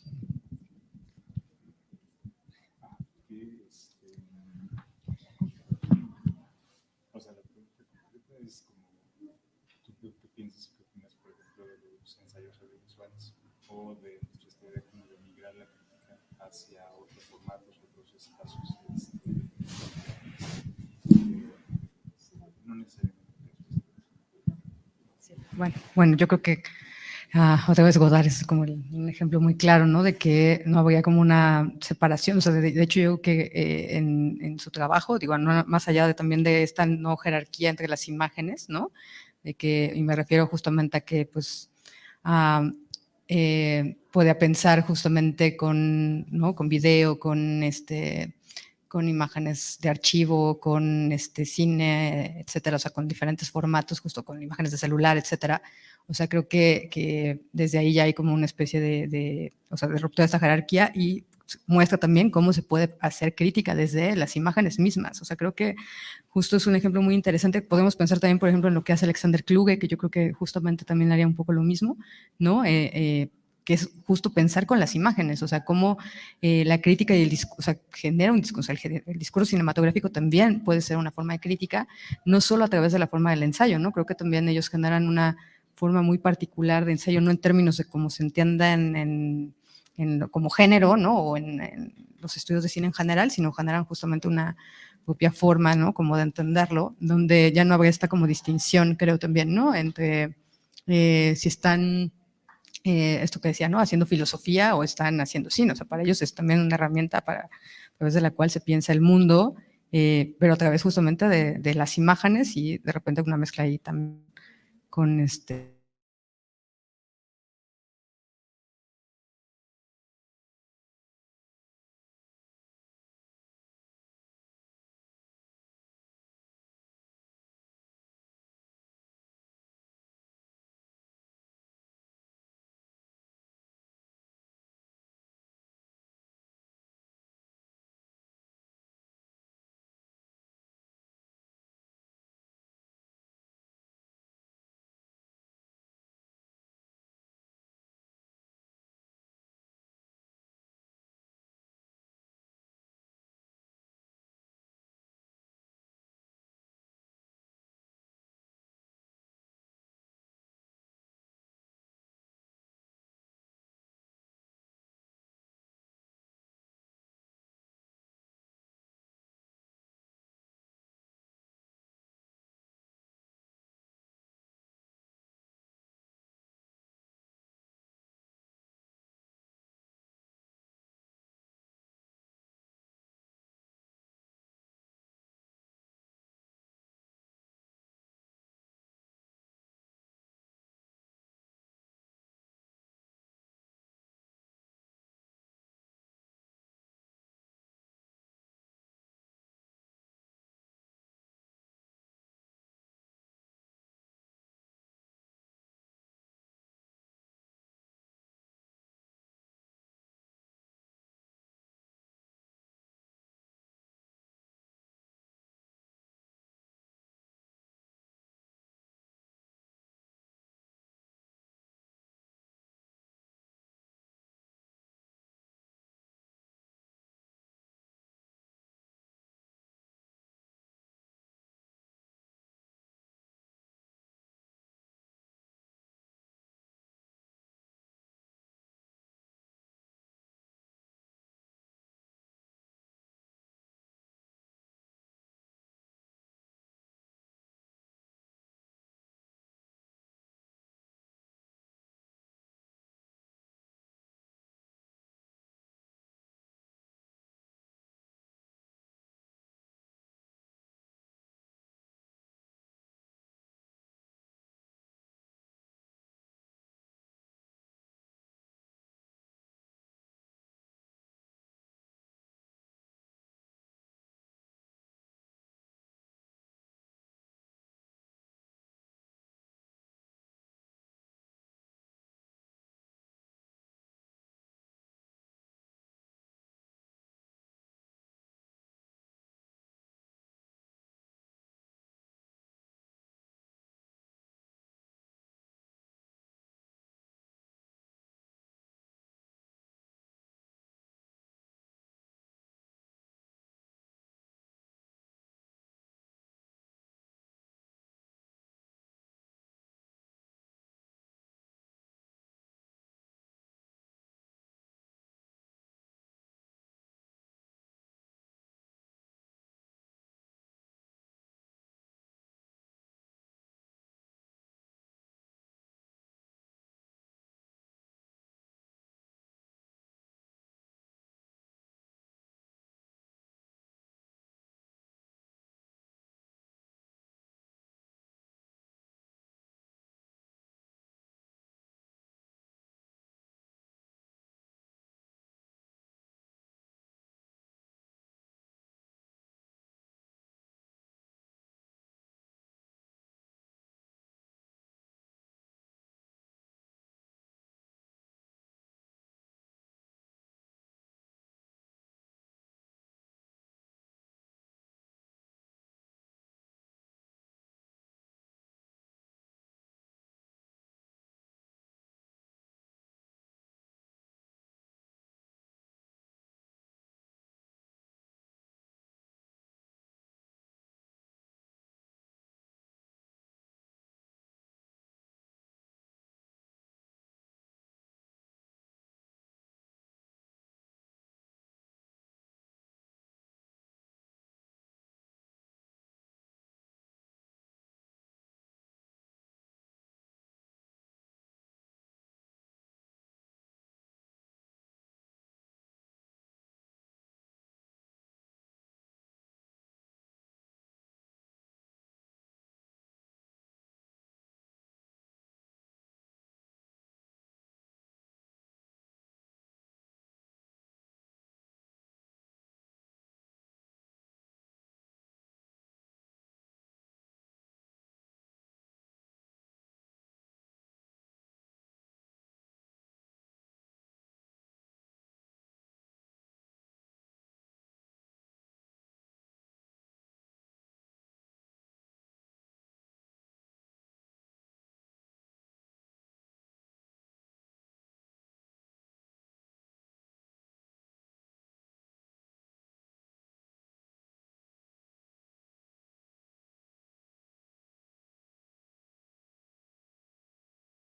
O de nuestra idea como de migrar la crítica hacia otros formatos, otros espacios, no necesariamente. Bueno, yo creo que otra vez Godard es como un ejemplo muy claro, ¿no? De que no habría como una separación. O sea, de hecho, yo creo que en su trabajo, digo, no, más allá de también de esta no jerarquía entre las imágenes, ¿no? Y me refiero justamente a que, pues, podía pensar justamente con, ¿no? Con video, con imágenes de archivo, con cine, etcétera, o sea, con diferentes formatos, justo con imágenes de celular, etcétera. O sea, creo que desde ahí ya hay como una especie de ruptura de esta jerarquía, y muestra también cómo se puede hacer crítica desde las imágenes mismas. O sea, creo que justo es un ejemplo muy interesante. Podemos pensar también, por ejemplo, en lo que hace Alexander Kluge, que yo creo que justamente también haría un poco lo mismo, ¿no? Que es justo pensar con las imágenes, o sea, cómo la crítica y el discurso, o sea, genera un discurso, el discurso cinematográfico también puede ser una forma de crítica, no solo a través de la forma del ensayo, ¿no? Creo que también ellos generan una forma muy particular de ensayo, no en términos de cómo se entienda como género, ¿no? O en los estudios de cine en general, sino generan justamente una propia forma, ¿no? Como de entenderlo, donde ya no habría esta como distinción, creo también, ¿no? Entre si están esto que decía, ¿no? Haciendo filosofía o están haciendo cine. O sea, para ellos es también una herramienta a través de la cual se piensa el mundo, pero a través justamente de las imágenes, y de repente una mezcla ahí también con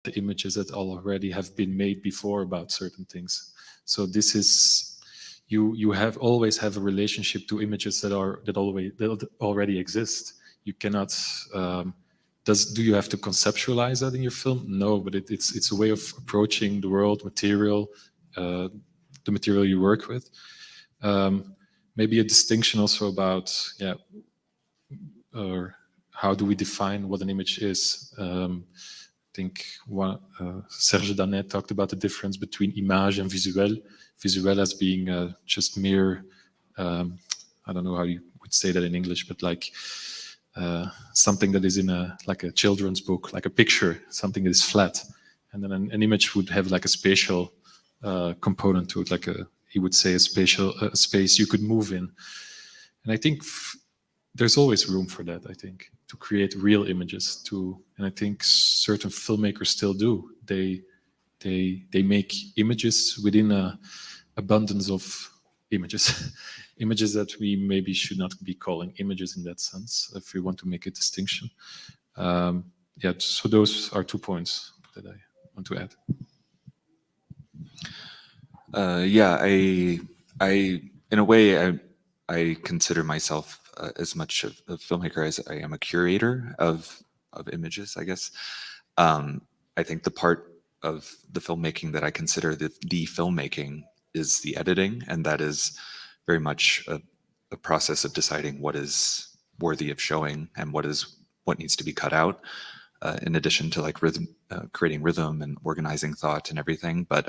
the images that already have been made before about certain things. So this is, you always have a relationship to images that already exist. You cannot, do you have to conceptualize that in your film? No, but it's a way of approaching the world, material, the material you work with. Maybe a distinction also about, or how do we define what an image is? I think Serge Danet talked about the difference between image and visuel. Visuel as being just mere, I don't know how you would say that in English, but like something that is in like a children's book, like a picture, something that is flat. And then an image would have like a spatial component to it, like he would say a space you could move in. And I think there's always room for that, I think, to create real images too. And I think certain filmmakers still do. They make images within an abundance of images. Images that we maybe should not be calling images in that sense, if we want to make a distinction. So those are 2 points that I want to add. I in a way, I consider myself as much of a filmmaker as I am a curator of images, I guess. I think the part of the filmmaking that I consider the filmmaking is the editing, and that is very much a process of deciding what is worthy of showing and what needs to be cut out, in addition to like rhythm, creating rhythm and organizing thought and everything. But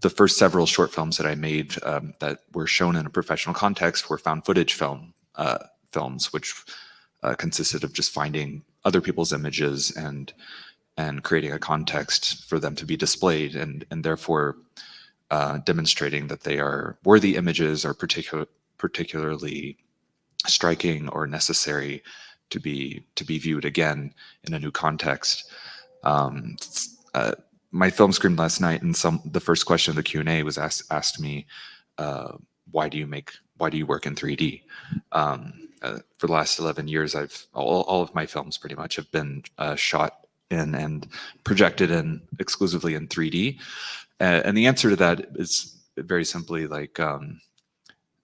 the first several short films that I made that were shown in a professional context were found footage films, which consisted of just finding other people's images and creating a context for them to be displayed, and therefore demonstrating that they are worthy images or particularly striking or necessary to be viewed again in a new context. My film screened last night, and the first question of the Q&A was asked me, why do you work in 3D? For the last 11 years, all of my films pretty much have been shot in and projected in exclusively in 3D. And the answer to that is very simply like, when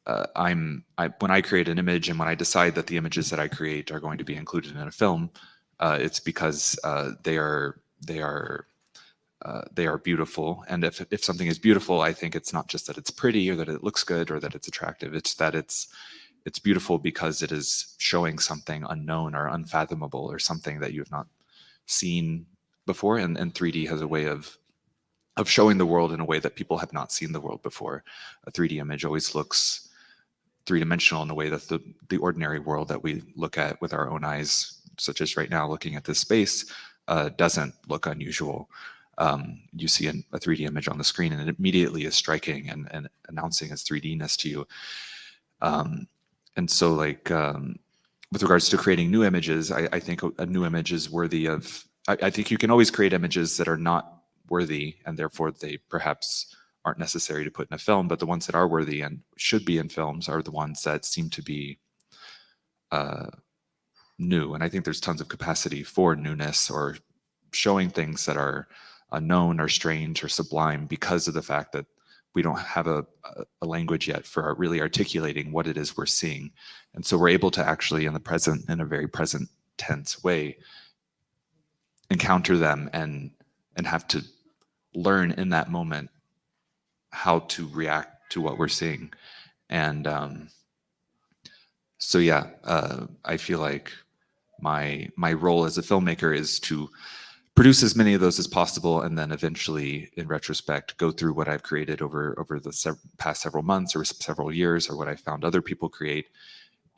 I create an image and when I decide that the images that I create are going to be included in a film, it's because they are beautiful. And if something is beautiful, I think it's not just that it's pretty or that it looks good or that it's attractive. It's that it's beautiful because it is showing something unknown or unfathomable or something that you have not seen before. And 3D has a way of showing the world in a way that people have not seen the world before. A 3D image always looks three-dimensional in a way that the ordinary world that we look at with our own eyes, such as right now looking at this space, doesn't look unusual. You see a 3D image on the screen and it immediately is striking and announcing its 3D-ness to you. And so like, with regards to creating new images, I think a new image is worthy of, I think you can always create images that are not worthy and therefore they perhaps aren't necessary to put in a film, but the ones that are worthy and should be in films are the ones that seem to be new. And I think there's tons of capacity for newness or showing things that are unknown or strange or sublime because of the fact that we don't have a language yet for really articulating what it is we're seeing. And so we're able to actually in the present, in a very present tense way, encounter them and have to learn in that moment how to react to what we're seeing. And so yeah, I feel like my role as a filmmaker is to produce as many of those as possible, and then eventually, in retrospect, go through what I've created over the past several months or several years, or what I found other people create,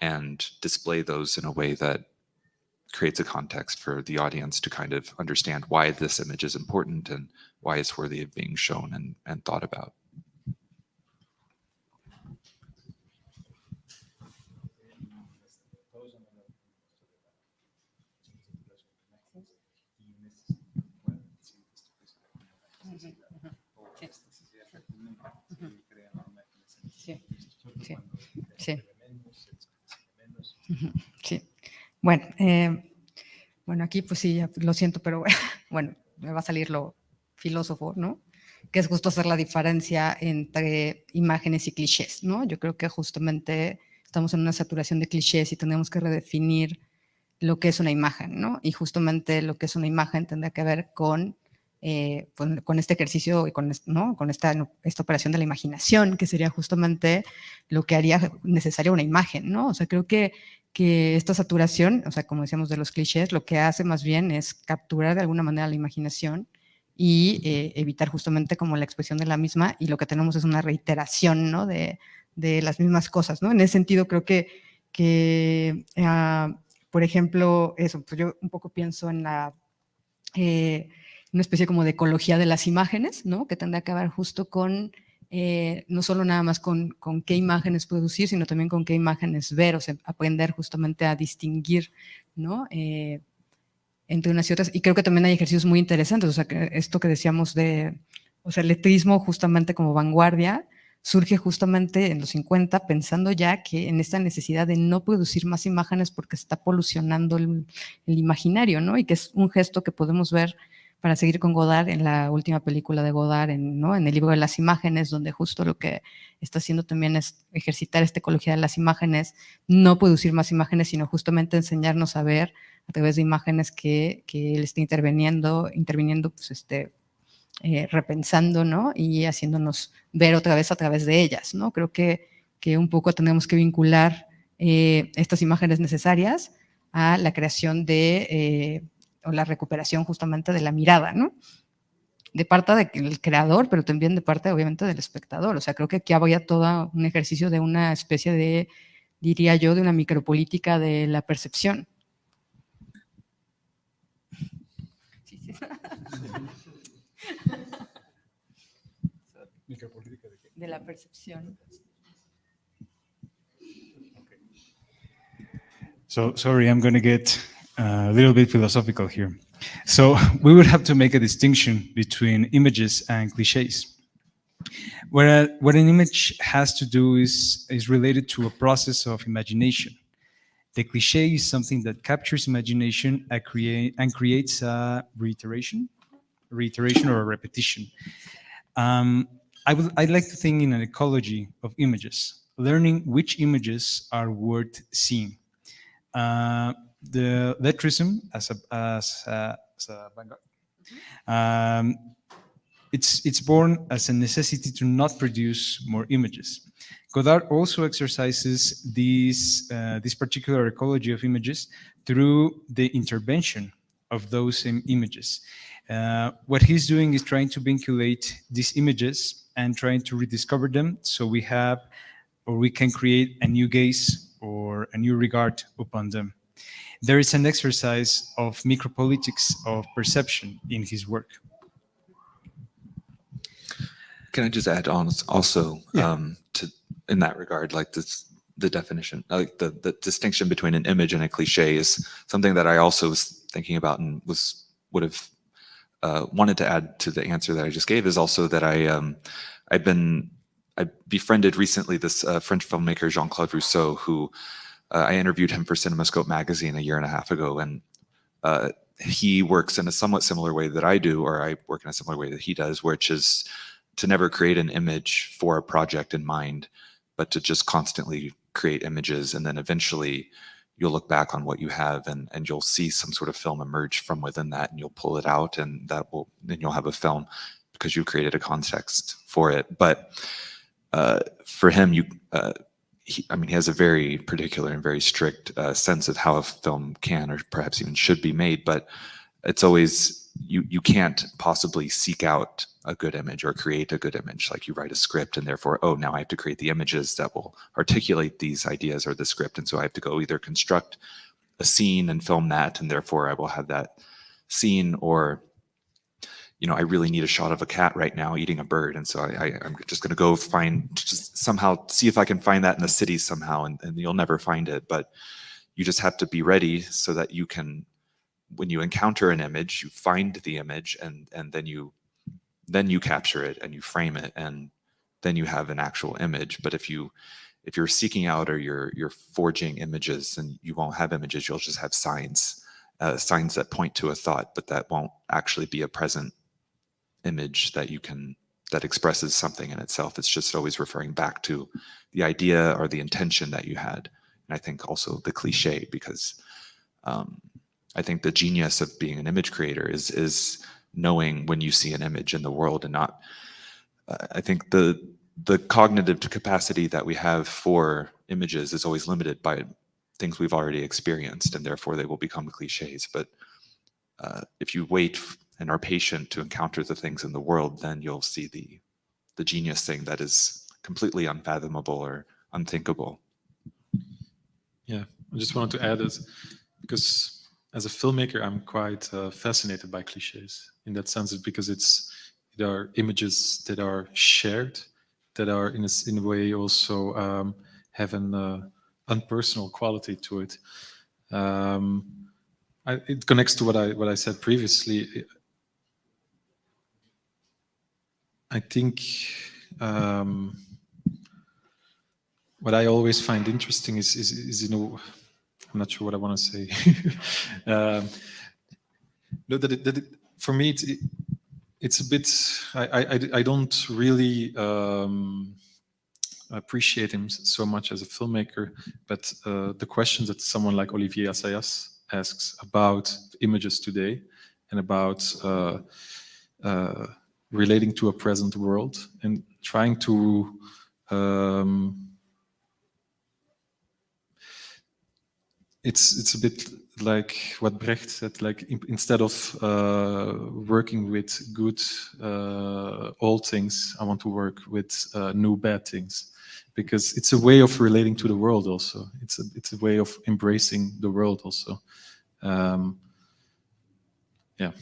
and display those in a way that creates a context for the audience to kind of understand why this image is important and why it's worthy of being shown and thought about. Sí. Sí. Bueno, Bueno, aquí pues sí, lo siento, pero bueno, me va a salir lo filósofo, ¿no? Que es justo hacer la diferencia entre imágenes y clichés, ¿no? Yo creo que justamente estamos en una saturación de clichés y tenemos que redefinir lo que es una imagen, ¿no? Y justamente lo que es una imagen tendrá que ver con este ejercicio y ¿no? con esta operación de la imaginación, que sería justamente lo que haría necesaria una imagen, ¿no? O sea, creo que esta saturación, o sea, como decíamos de los clichés, lo que hace más bien es capturar de alguna manera la imaginación y evitar justamente como la expresión de la misma, y lo que tenemos es una reiteración, ¿no? de las mismas cosas, ¿no? En ese sentido creo que por ejemplo, eso, pues yo un poco pienso en una especie como de ecología de las imágenes, ¿no? Que tendrá que ver justo con, no solo nada más con qué imágenes producir, sino también con qué imágenes ver, o sea, aprender justamente a distinguir, ¿no? Entre unas y otras. Y creo que también hay ejercicios muy interesantes, o sea, que esto que decíamos o sea, el letrismo justamente como vanguardia, surge justamente en los 50 pensando ya que en esta necesidad de no producir más imágenes porque se está polucionando el imaginario, ¿no? Y que es un gesto que podemos ver para seguir con Godard en la última película de Godard, ¿no? En el libro de las imágenes, donde justo lo que está haciendo también es ejercitar esta ecología de las imágenes, no producir más imágenes, sino justamente enseñarnos a ver a través de imágenes que él está interviniendo pues repensando, ¿no? Y haciéndonos ver otra vez a través de ellas, ¿no? Creo que un poco tenemos que vincular estas imágenes necesarias a la creación o la recuperación justamente de la mirada, ¿no? De parte del creador, pero también de parte, obviamente, del espectador. O sea, creo que aquí habría todo un ejercicio de una especie de, diría yo, de una micropolítica de la percepción. Sí, sí. De la percepción. So sorry, I'm going to get a little bit philosophical here. So we would have to make a distinction between images and cliches. What an image has to do is related to a process of imagination. The cliche is something that captures imagination and creates a reiteration or a repetition. I'd like to think in an ecology of images, learning which images are worth seeing. The lettrism as a vanguard. It's born as a necessity to not produce more images. Godard also exercises this particular ecology of images through the intervention of those same images. What he's doing is trying to vinculate these images and trying to rediscover them, so we can create a new gaze or a new regard upon them. There is an exercise of micropolitics of perception in his work. Can I just add on also Yeah. to in that regard, like the definition, like the distinction between an image and a cliche is something that I also was thinking about and would have wanted to add to the answer that I just gave, is also that I befriended recently this French filmmaker Jean-Claude Rousseau, who I interviewed him for CinemaScope magazine a year and a half ago, and he works in a somewhat similar way that I do, or I work in a similar way that he does, which is to never create an image for a project in mind, but to just constantly create images, and then eventually you'll look back on what you have and you'll see some sort of film emerge from within that, and you'll pull it out, and then you'll have a film because you created a context for it. But for him, he has a very particular and very strict sense of how a film can or perhaps even should be made, but it's always, you can't possibly seek out a good image or create a good image. Like, you write a script and therefore, oh, now I have to create the images that will articulate these ideas or the script. And so I have to go either construct a scene and film that, and therefore I will have that scene, or, I really need a shot of a cat right now eating a bird. And so I'm just going to go just somehow see if I can find that in the city somehow. And you'll never find it, but you just have to be ready so that you can, when you encounter an image, you find the image, and then you capture it and you frame it, and then you have an actual image. But if you're seeking out, or you're forging images, and you won't have images, you'll just have signs. signs that point to a thought, but that won't actually be a present image that expresses something in itself. It's just always referring back to the idea or the intention that you had. And I think also the cliche, because I think the genius of being an image creator is knowing when you see an image in the world and not, I think the cognitive capacity that we have for images is always limited by things we've already experienced, and therefore they will become cliches. But if you wait and are patient to encounter the things in the world, then you'll see the genius thing that is completely unfathomable or unthinkable. Yeah, I just wanted to add it because as a filmmaker, I'm quite fascinated by cliches in that sense, because there are images that are shared, that are in a way also have an unpersonal quality to it. It connects to what I said previously. I think what I always find interesting is I'm not sure what I want to say. No, for me, it's a bit. I don't really appreciate him so much as a filmmaker, but the questions that someone like Olivier Assayas asks about images today and about relating to a present world and trying to it's a bit like what Brecht said, like instead of working with good old things, I want to work with new bad things, because it's a way of relating to the world also. It's a way of embracing the world also. Yeah,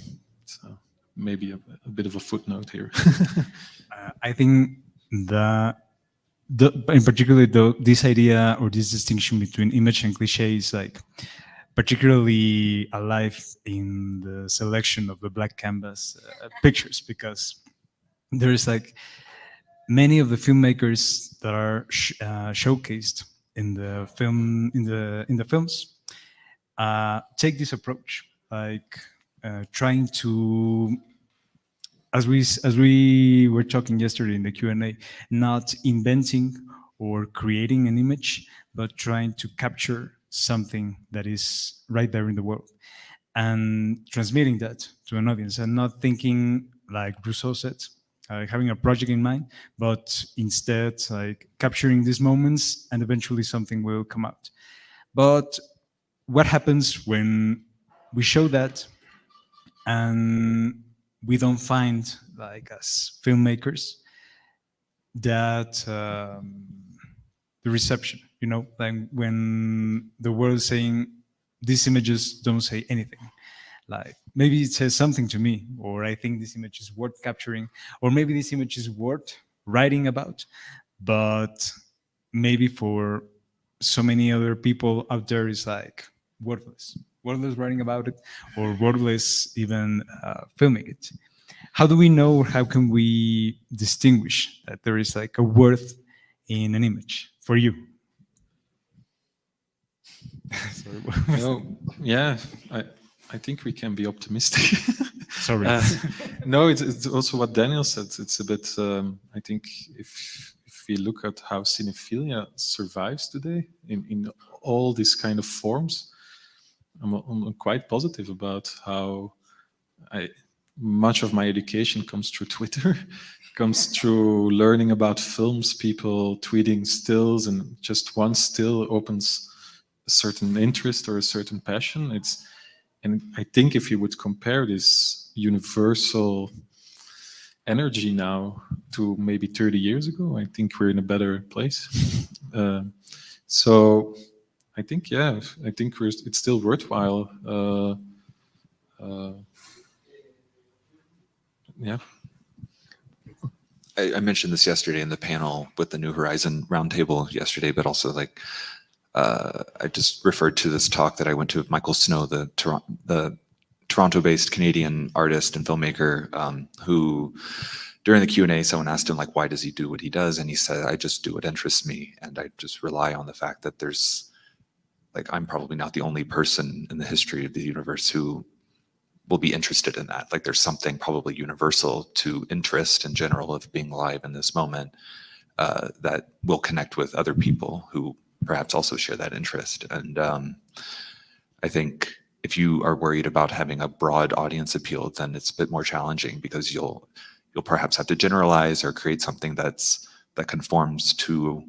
so maybe a bit of a footnote here. I think in particular, this idea or this distinction between image and cliche is like particularly alive in the selection of the black canvas pictures, because there's like many of the filmmakers that are showcased in the films take this approach, like trying to, as we were talking yesterday in the Q&A, not inventing or creating an image, but trying to capture something that is right there in the world and transmitting that to an audience, and not thinking like Rousseau said, having a project in mind, but instead like capturing these moments and eventually something will come out. But what happens when we show that and we don't find, like as filmmakers, that the reception, like when the world is saying these images don't say anything, like maybe it says something to me, or I think this image is worth capturing, or maybe this image is worth writing about, but maybe for so many other people out there is like worthless writing about it, or worthless even filming it. How do we know, or how can we distinguish that there is like a worth in an image for you? No, yeah, I think we can be optimistic. Sorry. No, it's also what Daniel said. It's a bit. I think if we look at how cinephilia survives today in all these kind of forms, I'm quite positive about how much of my education comes through Twitter, comes through learning about films, people tweeting stills, and just one still opens a certain interest or a certain passion. And I think if you would compare this universal energy now to maybe 30 years ago, I think we're in a better place. So I think, yeah, I think it's still worthwhile. Yeah. I mentioned this yesterday in the panel with the New Horizon Roundtable yesterday, but also like I just referred to this talk that I went to of Michael Snow, the Toronto-based Canadian artist and filmmaker, who during the Q&A, someone asked him, like, why does he do what he does? And he said, I just do what interests me. And I just rely on the fact that there's like I'm probably not the only person in the history of the universe who will be interested in that. Like there's something probably universal to interest in general of being alive in this moment that will connect with other people who perhaps also share that interest. And I think if you are worried about having a broad audience appeal, then it's a bit more challenging because you'll perhaps have to generalize or create something that conforms to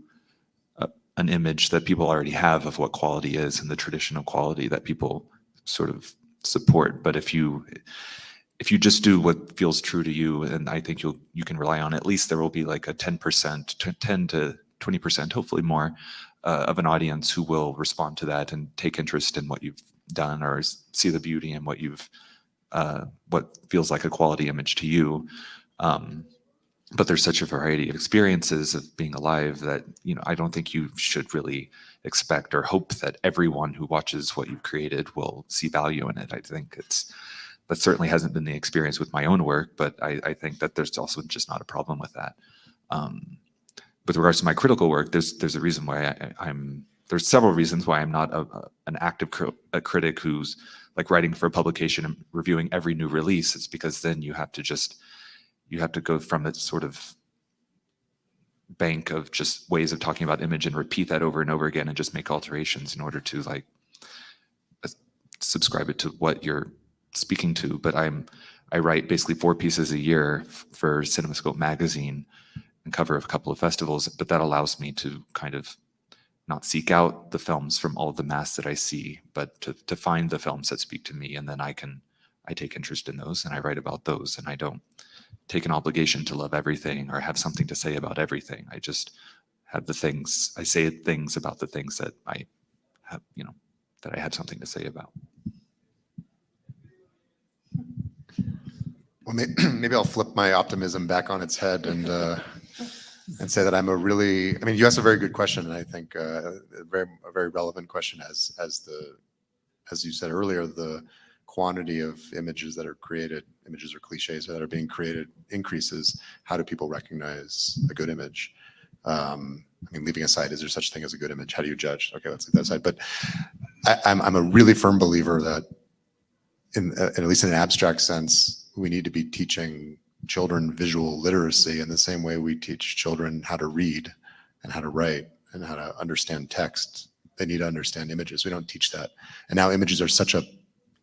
an image that people already have of what quality is and the traditional quality that people sort of support. But if you just do what feels true to you, and I think you can rely on, at least there will be like a 10%, 10 to 20%, hopefully more, of an audience who will respond to that and take interest in what you've done or see the beauty in what feels like a quality image to you. But there's such a variety of experiences of being alive that, I don't think you should really expect or hope that everyone who watches what you've created will see value in it. I think that certainly hasn't been the experience with my own work, but I think that there's also just not a problem with that. With regards to my critical work, there's a reason why there's several reasons why I'm not an active critic who's like writing for a publication and reviewing every new release. It's because then you have to go from a sort of bank of just ways of talking about image and repeat that over and over again and just make alterations in order to like subscribe it to what you're speaking to. But I write basically 4 pieces a year for CinemaScope magazine and cover a couple of festivals, but that allows me to kind of not seek out the films from all of the mass that I see, but to find the films that speak to me, and then I take interest in those and I write about those, and I don't take an obligation to love everything or have something to say about everything. I just have I say things about the things that I have, that I have something to say about. Well, maybe I'll flip my optimism back on its head and say that you asked a very good question, and I think a very relevant question as you said earlier, the quantity of images that are created, images or cliches that are being created increases. How do people recognize a good image? Leaving aside, is there such thing as a good image? How do you judge? Okay, let's leave that aside. But I'm a really firm believer that, at least in an abstract sense, we need to be teaching children visual literacy in the same way we teach children how to read and how to write and how to understand text. They need to understand images. We don't teach that. And now images are such a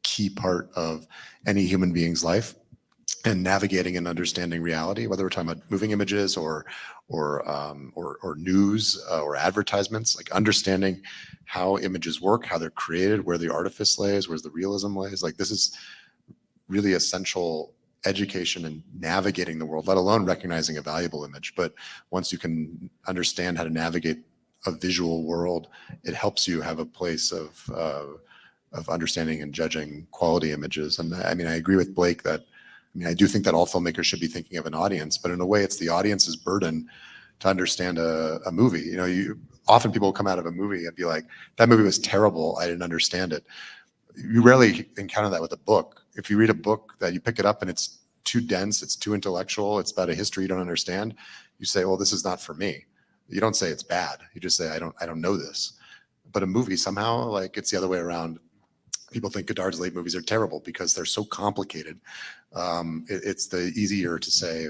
key part of any human being's life and navigating and understanding reality, whether we're talking about moving images or news or advertisements, like understanding how images work, how they're created, where the artifice lays, where the realism lays. Like this is really essential education in navigating the world, let alone recognizing a valuable image. But once you can understand how to navigate a visual world, it helps you have a place of understanding and judging quality images. And I agree with Blake that, I do think that all filmmakers should be thinking of an audience, but in a way it's the audience's burden to understand a movie. Often people will come out of a movie and be like, that movie was terrible, I didn't understand it. You rarely encounter that with a book. If you read a book that you pick it up and it's too dense, it's too intellectual, it's about a history you don't understand, you say, well, this is not for me. You don't say it's bad. You just say, I don't know this. But a movie somehow, like it's the other way around. People think Godard's late movies are terrible because they're so complicated. It's the easier to say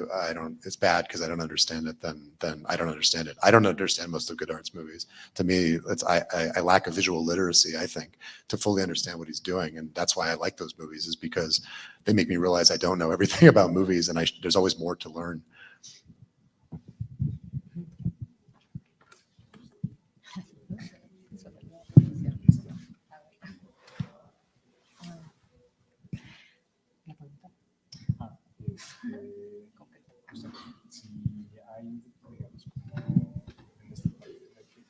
it's bad because I don't understand it than I don't understand it. I don't understand most of Godard's movies. To me, I lack a visual literacy, I think, to fully understand what he's doing, and that's why I like those movies, is because they make me realize I don't know everything about movies, and there's always more to learn. Si hay, digamos, como en esta parte de la que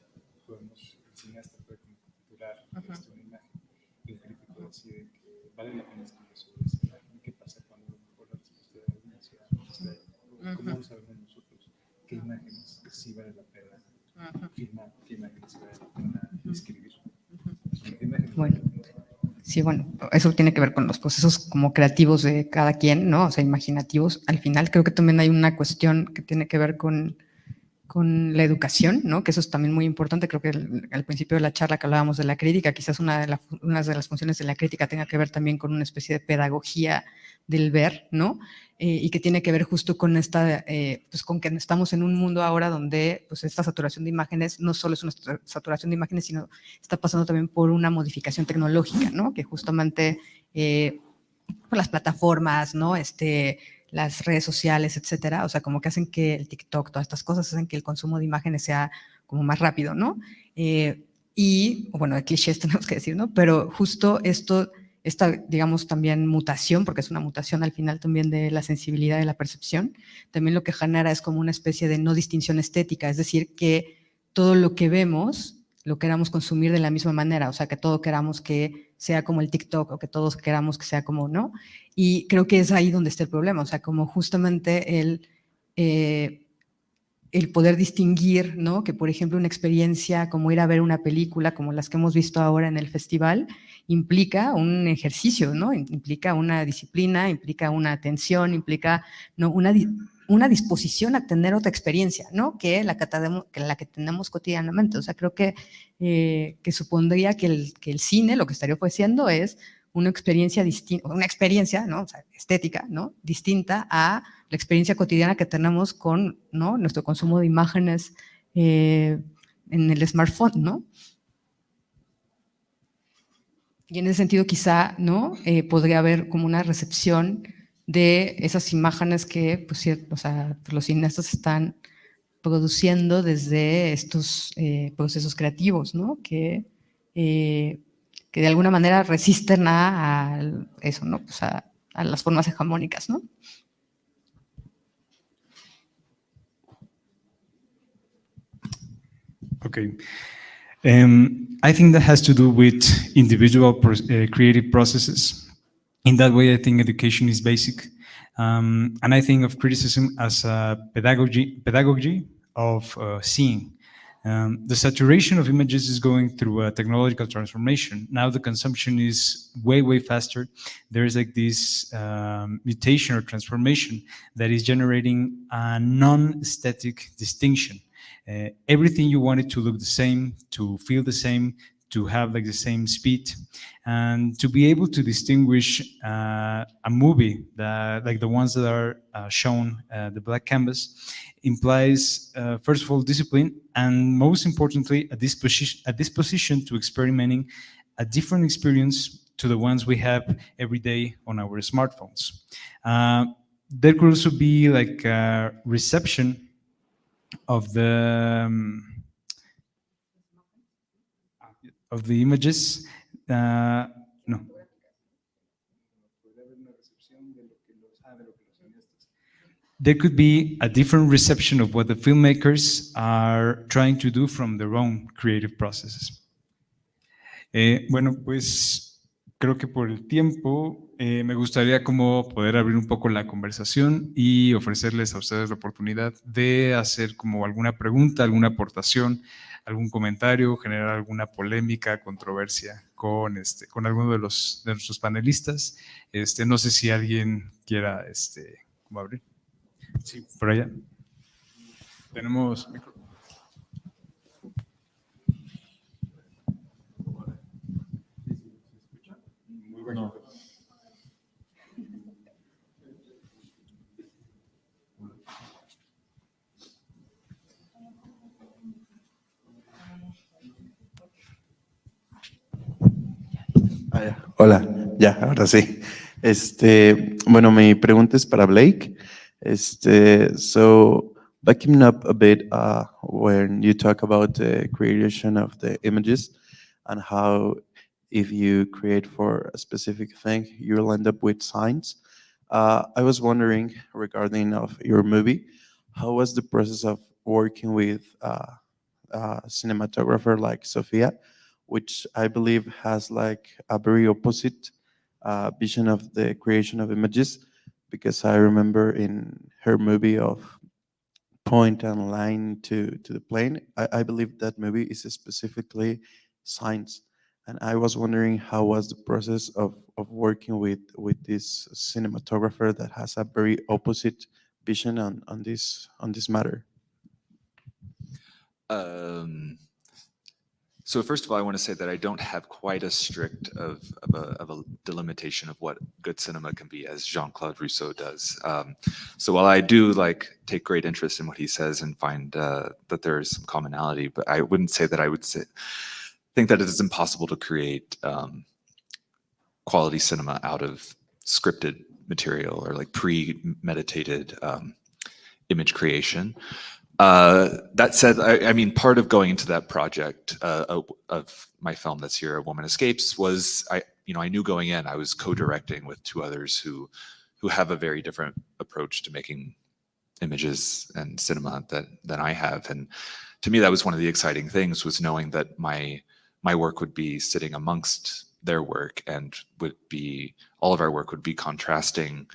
el cineasta puede capturar una imagen y el crítico decide que vale la pena escribir sobre esa imagen, ¿qué pasa cuando por la respuesta de la audiencia cómo sabemos nosotros qué imágenes sí vale la pena filmar, qué imágenes sí vale la pena escribir? Bueno. Sí, bueno, eso tiene que ver con los procesos como creativos de cada quien, ¿no? O sea, imaginativos. Al final creo que también hay una cuestión que tiene que ver con con la educación, ¿no? Que eso es también muy importante. Creo que al principio de la charla que hablábamos de la crítica, quizás una de las funciones de la crítica tenga que ver también con una especie de pedagogía del ver, ¿no? Y que tiene que ver justo con esta, pues con que estamos en un mundo ahora donde pues esta saturación de imágenes no solo es una saturación de imágenes, sino está pasando también por una modificación tecnológica, ¿no? Que justamente por las plataformas, ¿no? Las redes sociales, etcétera, o sea, como que hacen que el TikTok, todas estas cosas hacen que el consumo de imágenes sea como más rápido, ¿no? Y, bueno, de clichés tenemos que decir, ¿no? Pero justo esta, digamos, también mutación, porque es una mutación al final también de la sensibilidad de la percepción, también lo que genera es como una especie de no distinción estética, es decir, que todo lo que vemos lo queramos consumir de la misma manera, o sea, que todo queramos que sea como el TikTok o que todos queramos que sea como, ¿no? Y creo que es ahí donde está el problema, o sea, como justamente el poder distinguir, ¿no? Que, por ejemplo, una experiencia como ir a ver una película, como las que hemos visto ahora en el festival, implica un ejercicio, ¿no? Implica una disciplina, implica una atención, implica, ¿no? una disposición a tener otra experiencia, ¿no? Que la que tenemos cotidianamente. O sea, creo que supondría que el cine lo que estaría ofreciendo es una experiencia distinta, una experiencia, ¿no? O sea, estética, ¿no? Distinta a la experiencia cotidiana que tenemos con, ¿no? Nuestro consumo de imágenes en el smartphone, ¿no? Y en ese sentido quizá, ¿no? Podría haber como una recepción de esas imágenes que, pues, o sea, los cineastas están produciendo desde estos procesos creativos, ¿no? Que de alguna manera resisten a eso, ¿no? Pues a las formas hegemónicas, ¿no? Okay. I think that has to do with individual creative processes. In that way, I think education is basic. And I think of criticism as a pedagogy of seeing. The saturation of images is going through a technological transformation. Now the consumption is way faster. There is like this mutation or transformation that is generating a non-aesthetic distinction. Everything you want it to look the same, to feel the same, to have like the same speed, and to be able to distinguish a movie that, like the ones that are shown, the black canvas, implies first of all discipline, and most importantly a disposition to experimenting a different experience to the ones we have every day on our smartphones. There could also be like a reception of the images. No. There could be a different reception of what the filmmakers are trying to do from their own creative processes. Bueno, pues creo que por el tiempo me gustaría como poder abrir un poco la conversación y ofrecerles a ustedes la oportunidad de hacer como alguna pregunta, alguna aportación, algún comentario, generar alguna polémica, controversia con alguno de nuestros panelistas. No sé si alguien quiera como abrir. Sí, por allá. Tenemos micro. No. Hola, ya, ahora sí. Bueno, mi pregunta es para Blake. So backing up a bit when you talk about the creation of the images and how if you create for a specific thing, you'll end up with signs. I was wondering regarding of your movie, how was the process of working with a cinematographer like Sophia, which I believe has like a very opposite vision of the creation of images, because I remember in her movie of Point and Line to the Plane, I believe that movie is specifically science. And I was wondering how was the process of working with this cinematographer that has a very opposite vision on this matter. So first of all, I want to say that I don't have quite as strict of a delimitation of what good cinema can be as Jean-Claude Rousseau does. So while I do take great interest in what he says and find that there is some commonality, but I wouldn't say that I would think that it is impossible to create quality cinema out of scripted material or premeditated image creation. That said, I mean, part of going into that project of my film that's here, A Woman Escapes, was I knew going in I was co-directing with two others who have a very different approach to making images and cinema than I have, and to me that was one of the exciting things, was knowing that my work would be sitting amongst their work and all of our work would be contrasting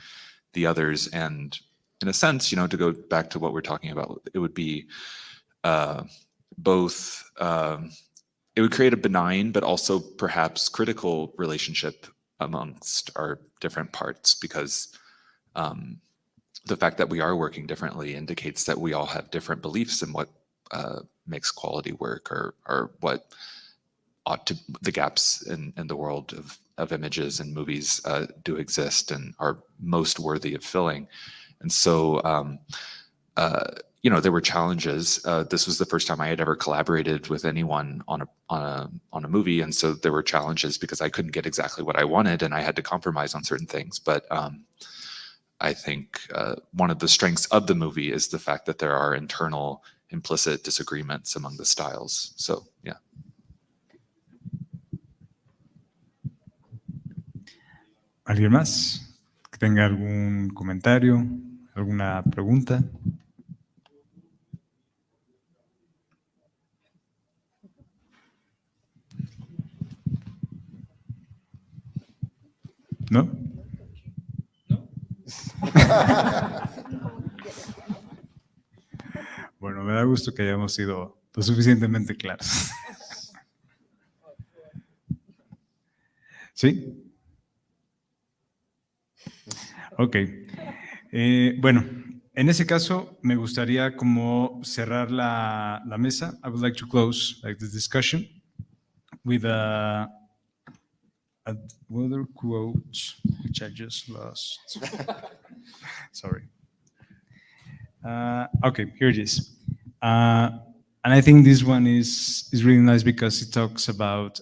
the others. And in a sense, to go back to what we're talking about, it would be both, it would create a benign but also perhaps critical relationship amongst our different parts, because the fact that we are working differently indicates that we all have different beliefs in what makes quality work, or what ought to, the gaps in the world of images and movies do exist and are most worthy of filling. And so, there were challenges. This was the first time I had ever collaborated with anyone on a movie, and so there were challenges because I couldn't get exactly what I wanted, and I had to compromise on certain things. But I think one of the strengths of the movie is the fact that there are internal, implicit disagreements among the styles. So, yeah. ¿Alguien más que tenga algún comentario, alguna pregunta? ¿No? Bueno, me da gusto que hayamos sido lo suficientemente claros. ¿Sí? Ok. Bueno, en ese caso me gustaría como cerrar la mesa. I would like to close the discussion with another quote, which I just lost. Sorry. Okay, here it is. And I think this one is really nice because it talks about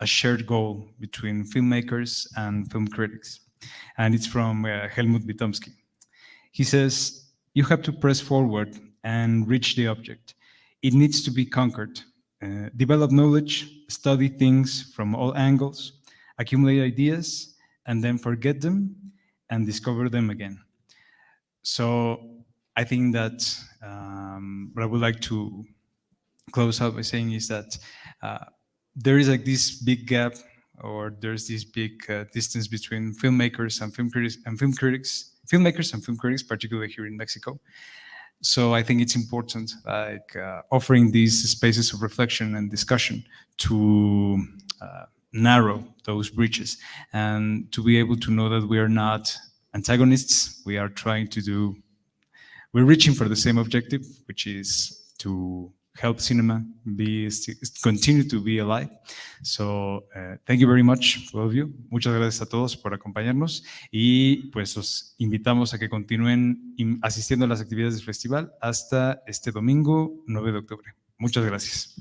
a shared goal between filmmakers and film critics. And it's from Helmut Witomski. He says, "You have to press forward and reach the object. It needs to be conquered. Develop knowledge, study things from all angles, accumulate ideas, and then forget them and discover them again." So I think that what I would like to close out by saying is that there is this big gap, or there's this big distance between filmmakers and filmmakers and film critics, particularly here in Mexico. So I think it's important, offering these spaces of reflection and discussion to narrow those breaches and to be able to know that we are not antagonists. We're reaching for the same objective, which is to help cinema continue to be alive. So thank you very much, all of you. Muchas gracias a todos por acompañarnos y pues los invitamos a que continúen asistiendo a las actividades del festival hasta este domingo 9 de octubre. Muchas gracias.